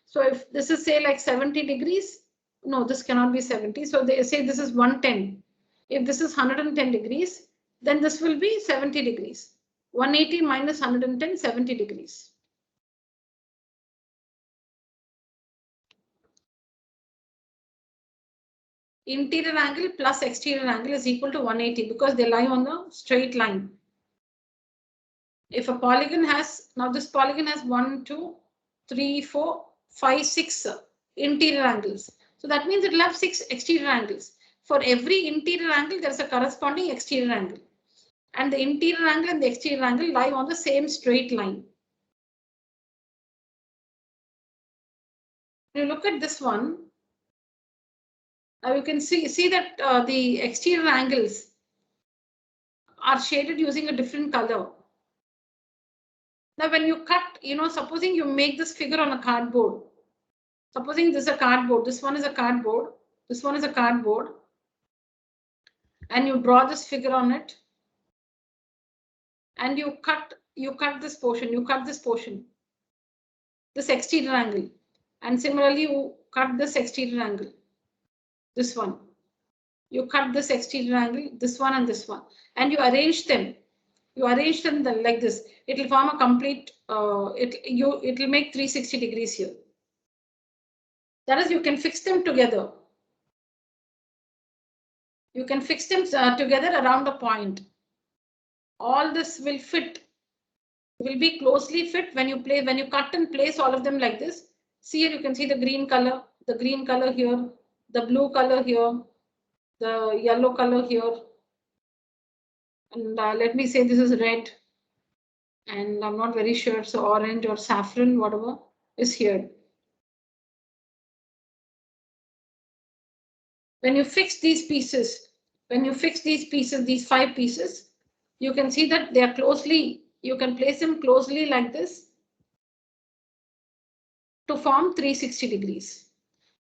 So if this is say like 70 degrees, no, this cannot be 70. So they say this is 110. If this is 110 degrees, then this will be 70 degrees. 180 minus 110, 70 degrees. Interior angle plus exterior angle is equal to 180 because they lie on the straight line. If a polygon has, now this polygon has 1, 2, 3, 4, 5, 6 interior angles. So that means it will have 6 exterior angles. For every interior angle, there is a corresponding exterior angle. And the interior angle and the exterior angle lie on the same straight line. When you look at this one, you can see that the exterior angles are shaded using a different color. Now, when you cut, supposing you make this figure on a cardboard. Supposing this is a cardboard, this one is a cardboard, this one is a cardboard. And you draw this figure on it. And you cut this portion, this exterior angle. And similarly, you cut this exterior angle, this one. You cut this exterior angle, this one and this one. And you arrange them. Like this. It will form a complete, it will make 360 degrees here. That is, you can fix them together. You can fix them together around a point. All this will be closely fit when you cut and place all of them like this. See here, you can see the green color here, the blue color here, the yellow color here. And let me say this is red. And I'm not very sure, so orange or saffron, whatever is here. When you fix these pieces, these 5 pieces, you can see that they are closely, you can place them closely like this to form 360 degrees.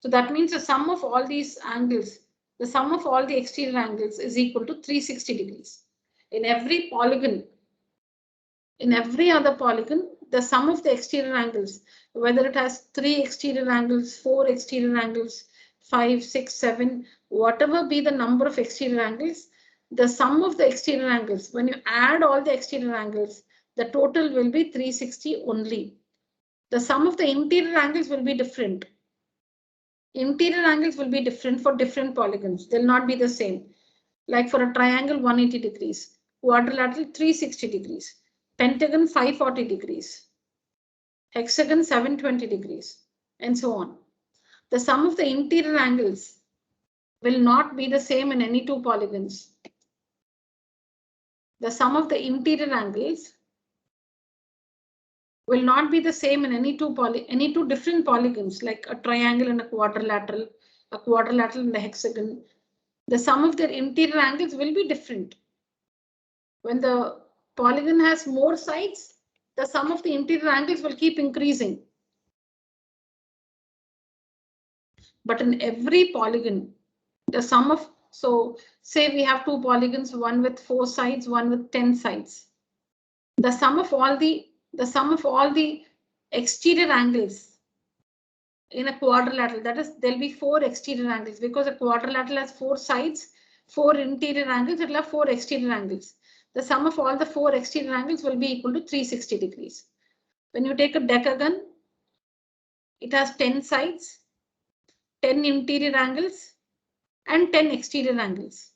So that means the sum of all these angles, the sum of all the exterior angles is equal to 360 degrees. In every polygon, in every other polygon, the sum of the exterior angles, whether it has 3 exterior angles, 4 exterior angles, 5, 6, 7, whatever be the number of exterior angles, the sum of the exterior angles, when you add all the exterior angles, the total will be 360 only. The sum of the interior angles will be different. Interior angles will be different for different polygons. They'll not be the same. Like for a triangle, 180 degrees, quadrilateral, 360 degrees, pentagon, 540 degrees, hexagon, 720 degrees, and so on. The sum of the interior angles will not be the same in any 2 polygons. The sum of the interior angles will not be the same in any two different polygons, like a triangle and a quadrilateral and a hexagon. The sum of their interior angles will be different. When the polygon has more sides, the sum of the interior angles will keep increasing. But in every polygon, the sum of, so say we have 2 polygons, one with 4 sides, one with 10 sides. The sum of all the exterior angles in a quadrilateral, that is, there'll be 4 exterior angles, because a quadrilateral has 4 sides, 4 interior angles, it'll have 4 exterior angles. The sum of all the 4 exterior angles will be equal to 360 degrees. When you take a decagon, it has 10 sides, 10 interior angles, and 10 exterior angles.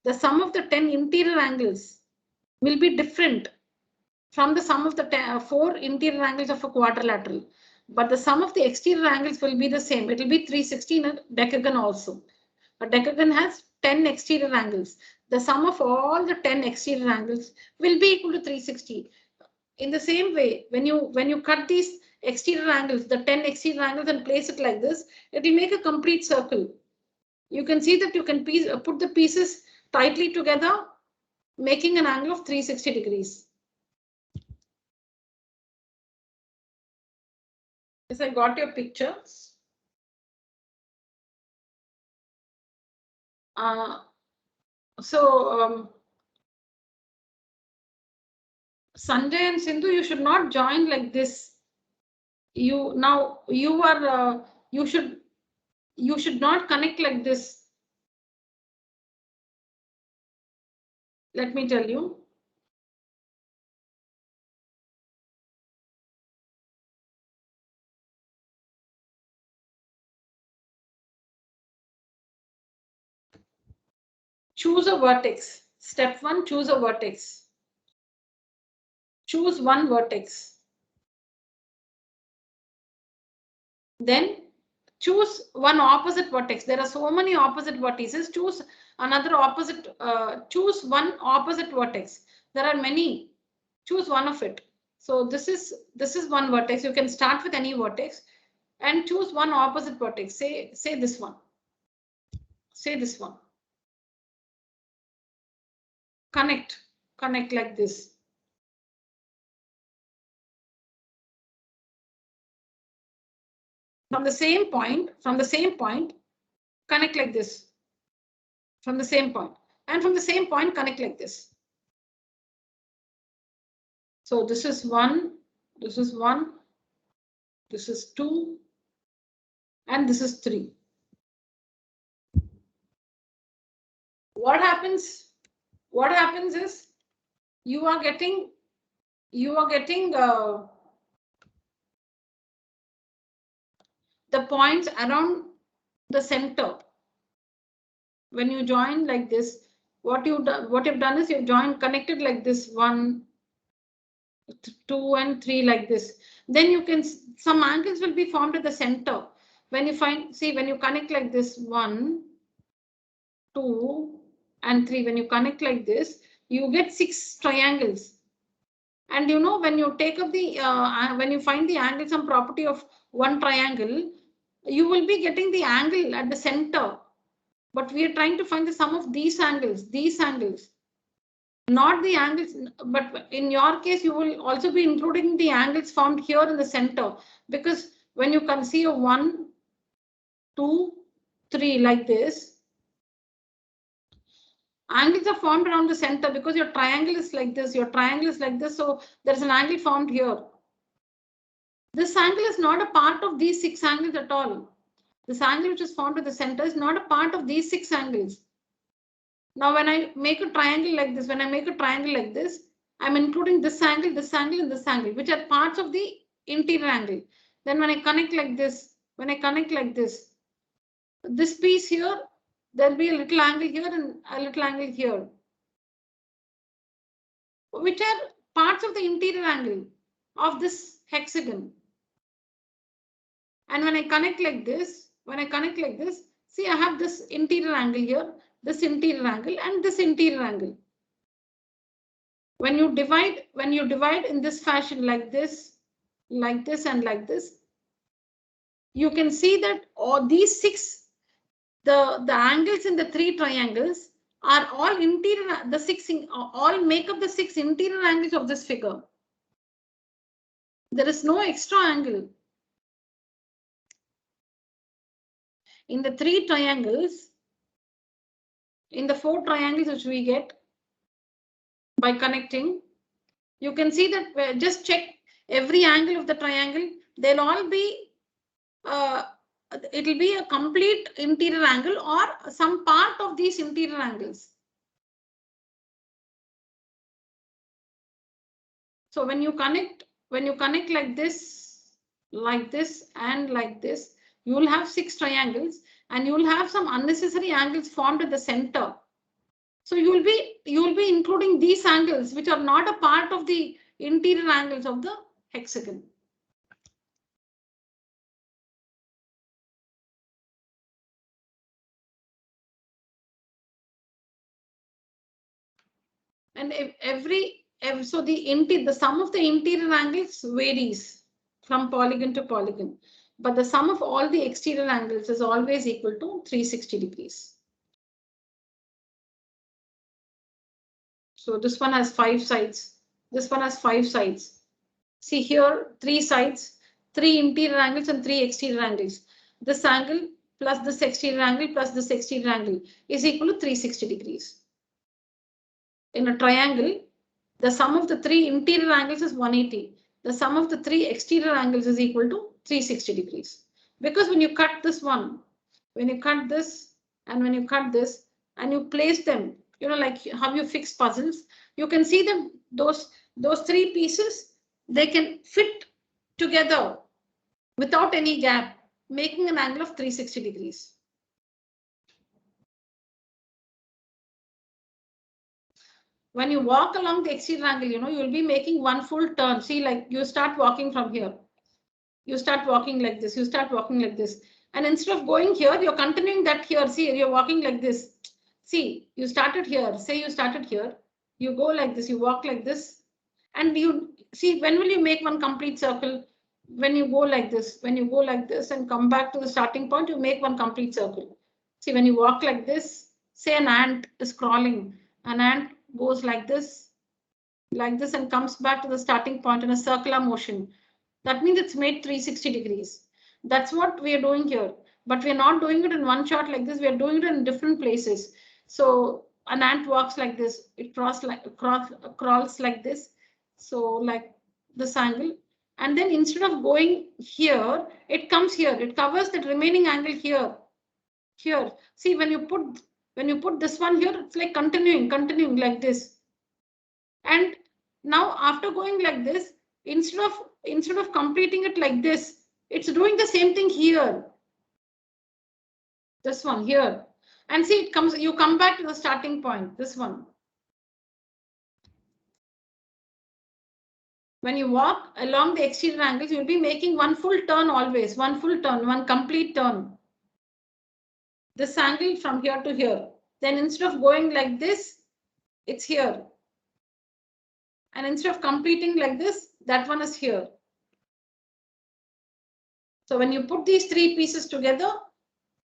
The sum of the 10 interior angles will be different from the sum of the 4 interior angles of a quadrilateral. But the sum of the exterior angles will be the same. It will be 360 in a decagon also. A decagon has 10 exterior angles. The sum of all the 10 exterior angles will be equal to 360. In the same way, when you cut these exterior angles, the 10 exterior angles, and place it like this, it will make a complete circle. You can see that you can put the pieces tightly together, making an angle of 360 degrees. Yes, I got your picture. Sanjay and Sindhu, you should not join like this. You should not connect like this. Let me tell you. Choose a vertex. Step 1, choose a vertex. Choose one vertex. Then choose one opposite vertex. There are so many opposite vertices. Choose another opposite. Choose one opposite vertex. There are many. Choose one of it. So this is one vertex. You can start with any vertex and choose one opposite vertex. Say this one. Say this one. Connect like this. From the same point, connect like this. From the same point, and from the same point, connect like this. So this is 1, this is 1, this is 2, and this is 3. What happens? What happens is you are getting the points around the center. When you join like this, what you've done is you've connected like this, 1, 2, and 3 like this. Then you can, some angles will be formed at the center. When you when you connect like this, 1, 2, and 3, when you connect like this, you get 6 triangles. And you know, when you take up the, when you find the angle sum property of one triangle, you will be getting the angle at the center. But we are trying to find the sum of these angles, not the angles. But in your case, you will also be including the angles formed here in the center, because when you can see a 1, 2, 3 like this, angles are formed around the center because your triangle is like this, your triangle is like this. So there's an angle formed here. This angle is not a part of these 6 angles at all. This angle which is formed at the center is not a part of these 6 angles. Now, when I make a triangle like this, I'm including this angle, and this angle, which are parts of the interior angle. Then when I connect like this, this piece here, there'll be a little angle here and a little angle here, which are parts of the interior angle of this hexagon. And when I connect like this, see, I have this interior angle here, this interior angle, and this interior angle. When you divide in this fashion, like this, and like this, you can see that all these 6, the angles in the 3 triangles are all interior. The 6 all make up the 6 interior angles of this figure. There is no extra angle. In the 3 triangles, in the 4 triangles which we get by connecting, you can see that, just check every angle of the triangle. They'll all be, it'll be a complete interior angle or some part of these interior angles. So when you connect like this, and like this, you will have 6 triangles, and you will have some unnecessary angles formed at the center. So you will be including these angles which are not a part of the interior angles of the hexagon. And so the sum of the interior angles varies from polygon to polygon, but the sum of all the exterior angles is always equal to 360 degrees. So this one has 5 sides. This one has 5 sides. See here, 3 sides, 3 interior angles and 3 exterior angles. This angle plus this exterior angle plus this exterior angle is equal to 360 degrees. In a triangle, the sum of the 3 interior angles is 180. The sum of the 3 exterior angles is equal to 360 degrees. Because when you cut this one, when you cut this, and when you cut this, and you place them, you know, like how you fix puzzles, you can see them, those 3 pieces, they can fit together without any gap, making an angle of 360 degrees. When you walk along the exterior angle, you know, you'll be making one full turn. See, like you start walking from here. You start walking like this. You start walking like this. And instead of going here, you're continuing that here. See, you're walking like this. See, you started here. Say you started here. You go like this. You walk like this. And you see, when will you make one complete circle? When you go like this. When you go like this and come back to the starting point, you make one complete circle. See, when you walk like this, say an ant is crawling. An ant goes like this, and comes back to the starting point in a circular motion. That means it's made 360 degrees. That's what we are doing here. But we are not doing it in one shot like this. We are doing it in different places. So an ant walks like this. It crawls like this. So like this angle. And then instead of going here, it comes here. It covers the remaining angle here. Here. See, when you put this one here, it's like continuing like this. And now after going like this, instead of completing it like this, it's doing the same thing here. This one here. And see, you come back to the starting point, this one. When you walk along the exterior angles, you'll be making one full turn always, one full turn, one complete turn. This angle from here to here. Then instead of going like this, it's here. And instead of completing like this, that one is here. So when you put these three pieces together,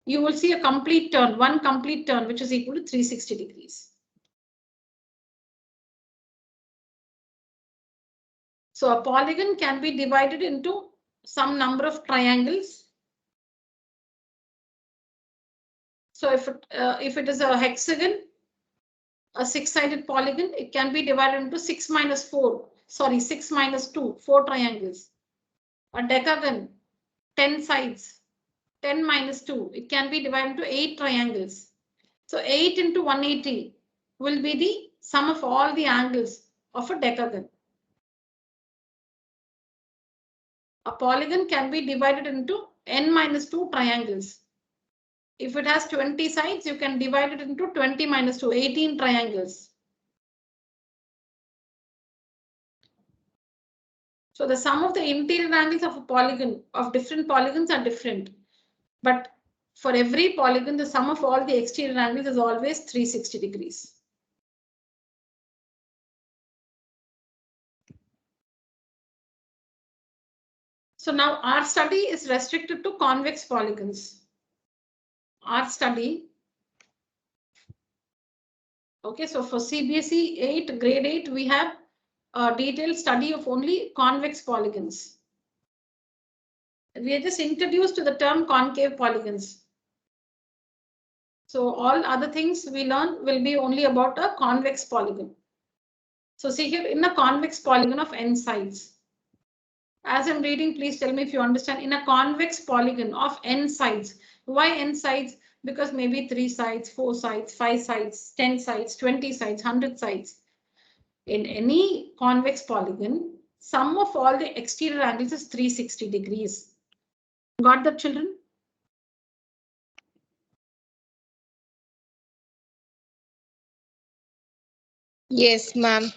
you will see a complete turn, one complete turn, which is equal to 360 degrees. So a polygon can be divided into some number of triangles. So if it is a hexagon, a 6-sided polygon, it can be divided into 6 minus 4, sorry, 6 minus 2, 4 triangles. A decagon, 10 sides, 10 minus 2, it can be divided into 8 triangles. So 8 into 180 will be the sum of all the angles of a decagon. A polygon can be divided into n minus 2 triangles. If it has 20 sides, you can divide it into 20 minus 2, 18 triangles. So the sum of the interior angles of a polygon, of different polygons, are different. But for every polygon, the sum of all the exterior angles is always 360 degrees. So now our study is restricted to convex polygons. Our study. Okay, so for CBSE 8, grade 8, we have a detailed study of only convex polygons. We are just introduced to the term concave polygons. So all other things we learn will be only about a convex polygon. So see here, in a convex polygon of n sides. As I'm reading, please tell me if you understand. In a convex polygon of n sides. Why n sides? Because maybe 3 sides, 4 sides, 5 sides, 10 sides, 20 sides, 100 sides. In any convex polygon, sum of all the exterior angles is 360 degrees. Got that, children? Yes, ma'am.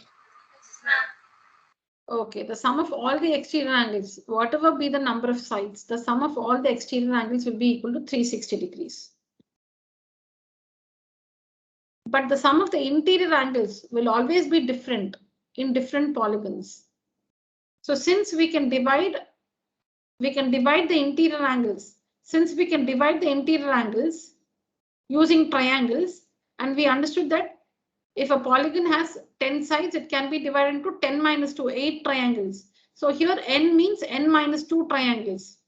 Okay, the sum of all the exterior angles, whatever be the number of sides, the sum of all the exterior angles will be equal to 360 degrees. But the sum of the interior angles will always be different in different polygons. So since we can divide the interior angles. Since we can divide the interior angles using triangles, and we understood that if a polygon has 10 sides, it can be divided into 10 minus 2, 8 triangles. So here n means n minus 2 triangles.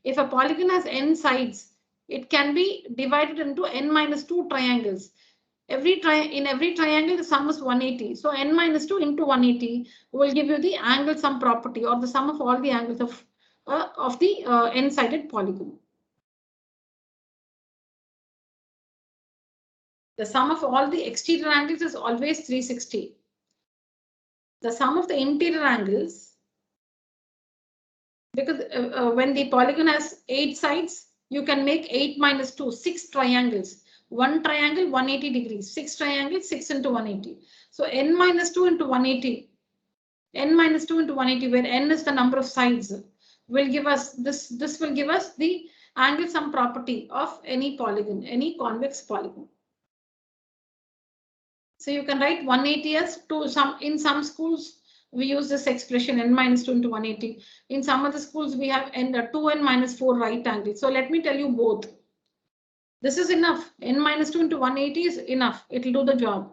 If a polygon has n sides, it can be divided into n minus 2 triangles. In every triangle, the sum is 180. So n minus 2 into 180 will give you the angle sum property, or the sum of all the angles of the n-sided polygon. The sum of all the exterior angles is always 360. The sum of the interior angles, because when the polygon has 8 sides, you can make 8 minus 2, 6 triangles. One triangle, 180 degrees. 6 triangles, 6 into 180. So n minus 2 into 180. N minus 2 into 180, where n is the number of sides, will give us this. This will give us the angle sum property of any polygon, any convex polygon. So you can write 180 as in some schools we use this expression n minus 2 into 180. In some other schools we have 2n minus 4 right angle. So let me tell you both. This is enough. N minus 2 into 180 is enough. It will do the job.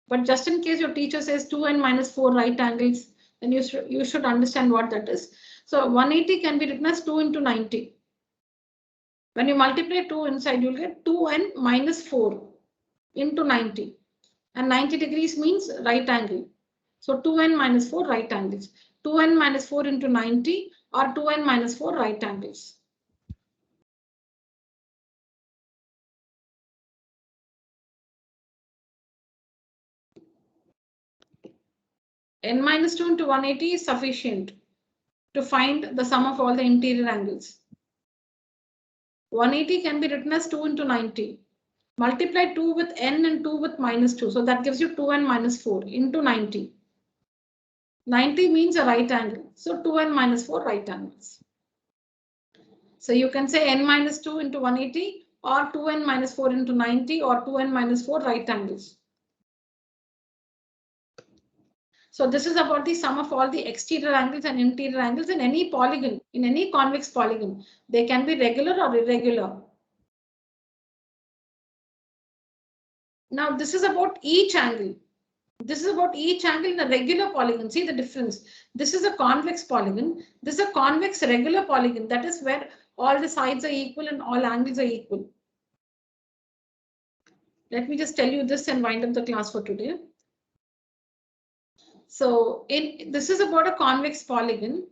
But just in case your teacher says 2n minus 4 right angles, then you should understand what that is. So 180 can be written as 2 into 90. When you multiply 2 inside, you'll get 2n minus 4 into 90. And 90 degrees means right angle. So 2n minus 4 right angles. 2n minus 4 into 90 or 2n minus 4 right angles. N minus 2 into 180 is sufficient to find the sum of all the interior angles. 180 can be written as 2 into 90. Multiply 2 with n and 2 with minus 2. So that gives you 2n minus 4 into 90. 90 means a right angle. So 2n minus 4 right angles. So you can say n minus 2 into 180 or 2n minus 4 into 90 or 2n minus 4 right angles. So this is about the sum of all the exterior angles and interior angles in any polygon, in any convex polygon. They can be regular or irregular. Now this is about each angle. This is about each angle in a regular polygon. See the difference. This is a convex polygon. This is a convex regular polygon. That is where all the sides are equal and all angles are equal. Let me just tell you this and wind up the class for today. So this is about a convex polygon.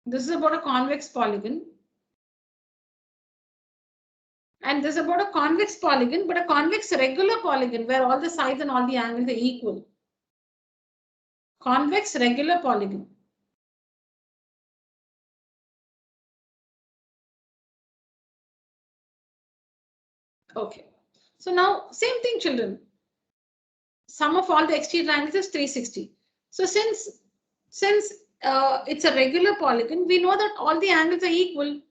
This is about a convex polygon. And this is about a convex polygon, but a convex regular polygon where all the sides and all the angles are equal. Convex regular polygon. Okay. So now same thing, children. Sum of all the exterior angles is 360. So since it's a regular polygon, we know that all the angles are equal.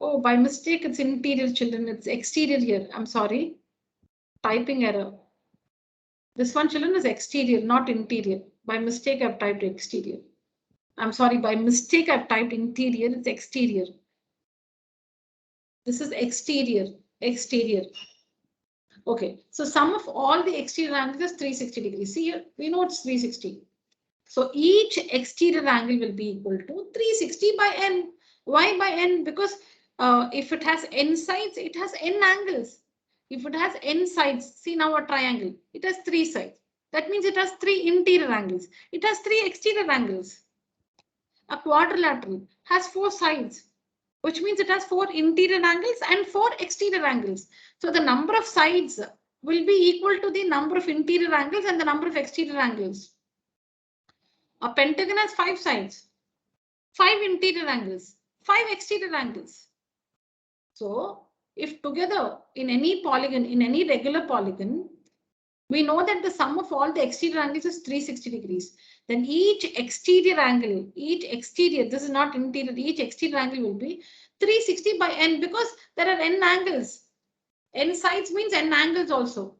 Oh, by mistake, it's interior, children. It's exterior here. I'm sorry. Typing error. This one, children, is exterior, not interior. By mistake, I've typed exterior. I'm sorry, by mistake, I've typed interior. It's exterior. This is exterior, exterior. Okay, so sum of all the exterior angles is 360 degrees. See here, we know it's 360. So each exterior angle will be equal to 360 by n. Why by n? Because if it has n sides, it has n angles. If it has n sides, see now a triangle, it has 3 sides. That means it has 3 interior angles. It has 3 exterior angles. A quadrilateral has 4 sides, which means it has 4 interior angles and 4 exterior angles. So the number of sides will be equal to the number of interior angles and the number of exterior angles. A pentagon has 5 sides, 5 interior angles, 5 exterior angles. So if together in any polygon, in any regular polygon, we know that the sum of all the exterior angles is 360 degrees. Then each exterior angle, each exterior, this is not interior, each exterior angle will be 360 by n because there are n angles. N sides means n angles also.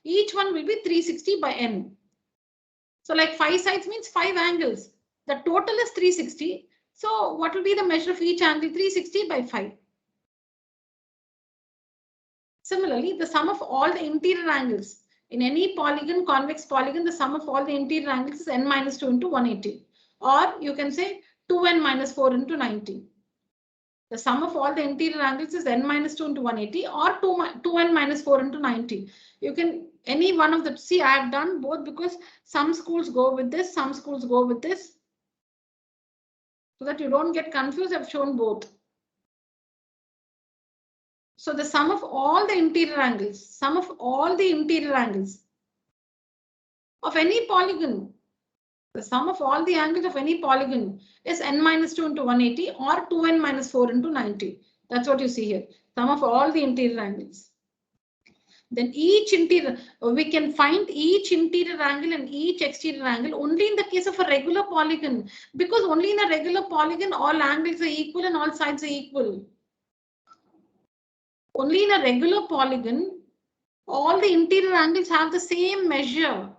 Each one will be 360 by n. So like 5 sides means 5 angles. The total is 360. So what will be the measure of each angle? 360 by 5. Similarly, the sum of all the interior angles in any polygon, convex polygon, the sum of all the interior angles is n minus 2 into 180. Or you can say 2n minus 4 into 90. The sum of all the interior angles is n minus 2 into 180 or 2n minus 4 into 90. You can any one of the, see, I have done both because some schools go with this, some schools go with this. So that you don't get confused, I've shown both. So the sum of all the interior angles, sum of all the interior angles of any polygon, the sum of all the angles of any polygon is n minus 2 into 180 or 2n minus 4 into 90. That's what you see here. Sum of all the interior angles. Then each interior, we can find each interior angle and each exterior angle only in the case of a regular polygon, because only in a regular polygon all angles are equal and all sides are equal. Only in a regular polygon, all the interior angles have the same measure.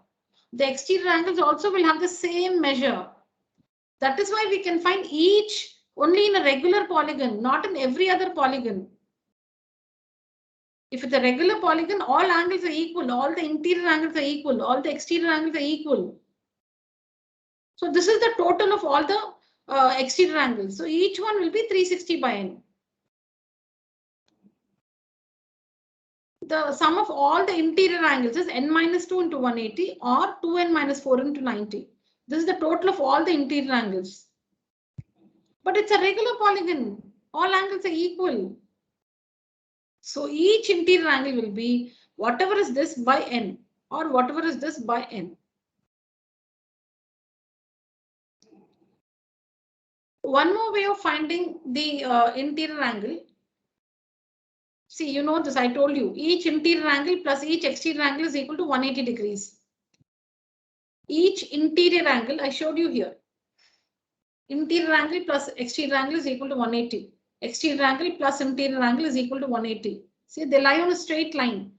The exterior angles also will have the same measure. That is why we can find each only in a regular polygon, not in every other polygon. If it's a regular polygon, all angles are equal, all the interior angles are equal, all the exterior angles are equal. So this is the total of all the exterior angles. So each one will be 360 by n. The sum of all the interior angles is n minus 2 into 180 or 2n minus 4 into 90. This is the total of all the interior angles. But it's a regular polygon. All angles are equal. So each interior angle will be whatever is this by n or whatever is this by n. One more way of finding the interior angle. See, you know this, I told you, each interior angle plus each exterior angle is equal to 180 degrees. Each interior angle, I showed you here. Interior angle plus exterior angle is equal to 180. Exterior angle plus interior angle is equal to 180. See, they lie on a straight line.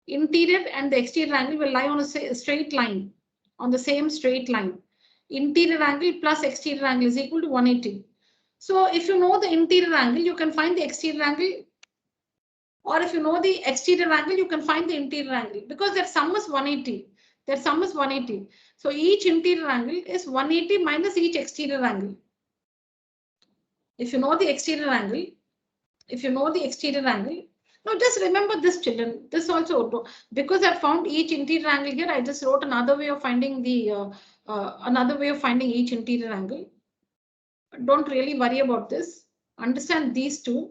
Interior and the exterior angle will lie on a straight line, on the same straight line. Interior angle plus exterior angle is equal to 180. So if you know the interior angle, you can find the exterior angle. Or if you know the exterior angle, you can find the interior angle, because their sum is 180. Their sum is 180. So each interior angle is 180 minus each exterior angle. If you know the exterior angle, now just remember this, children. This also, because I found each interior angle here, I just wrote another way of finding the each interior angle. Don't really worry about this. Understand these two.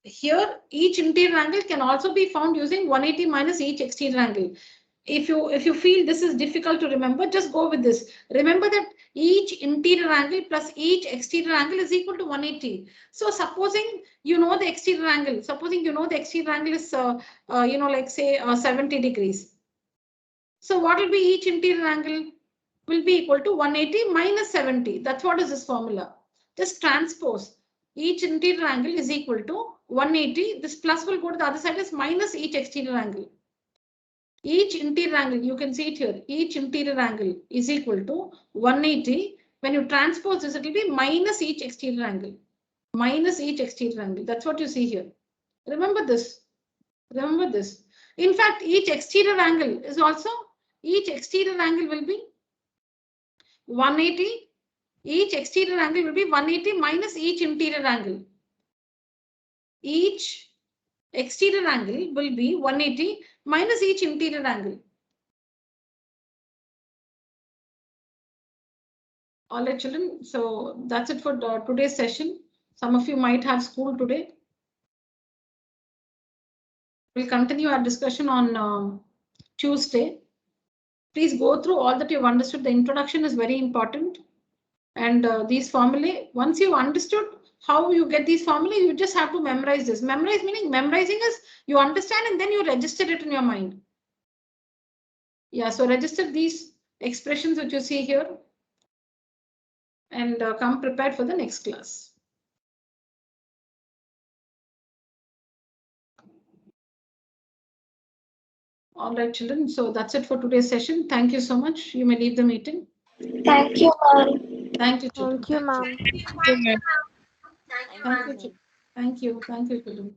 Here, each interior angle can also be found using 180 minus each exterior angle. If you feel this is difficult to remember, just go with this. Remember that each interior angle plus each exterior angle is equal to 180. So supposing you know the exterior angle, is like say 70 degrees. So what will be each interior angle? Will be equal to 180 minus 70. That's what is this formula. Just transpose. Each interior angle is equal to 180. This plus will go to the other side as minus each exterior angle. Each interior angle, you can see it here. Each interior angle is equal to 180. When you transpose this, it will be minus each exterior angle. Minus each exterior angle. That's what you see here. Remember this. In fact, each exterior angle will be 180. Each exterior angle will be 180 minus each interior angle. Each exterior angle will be 180 minus each interior angle. All right, children. So that's it for today's session. Some of you might have school today. We'll continue our discussion on Tuesday. Please go through all that you've understood. The introduction is very important. And these formulae, once you've understood how you get these formulae, you just have to memorize this. Memorize meaning memorizing is you understand and then you register it in your mind. Yeah, so register these expressions which you see here and come prepared for the next class. All right, children. So that's it for today's session. Thank you so much. You may leave the meeting. Thank you, ma'am. Thank you, children. Thank you, ma'am. Thank you, children.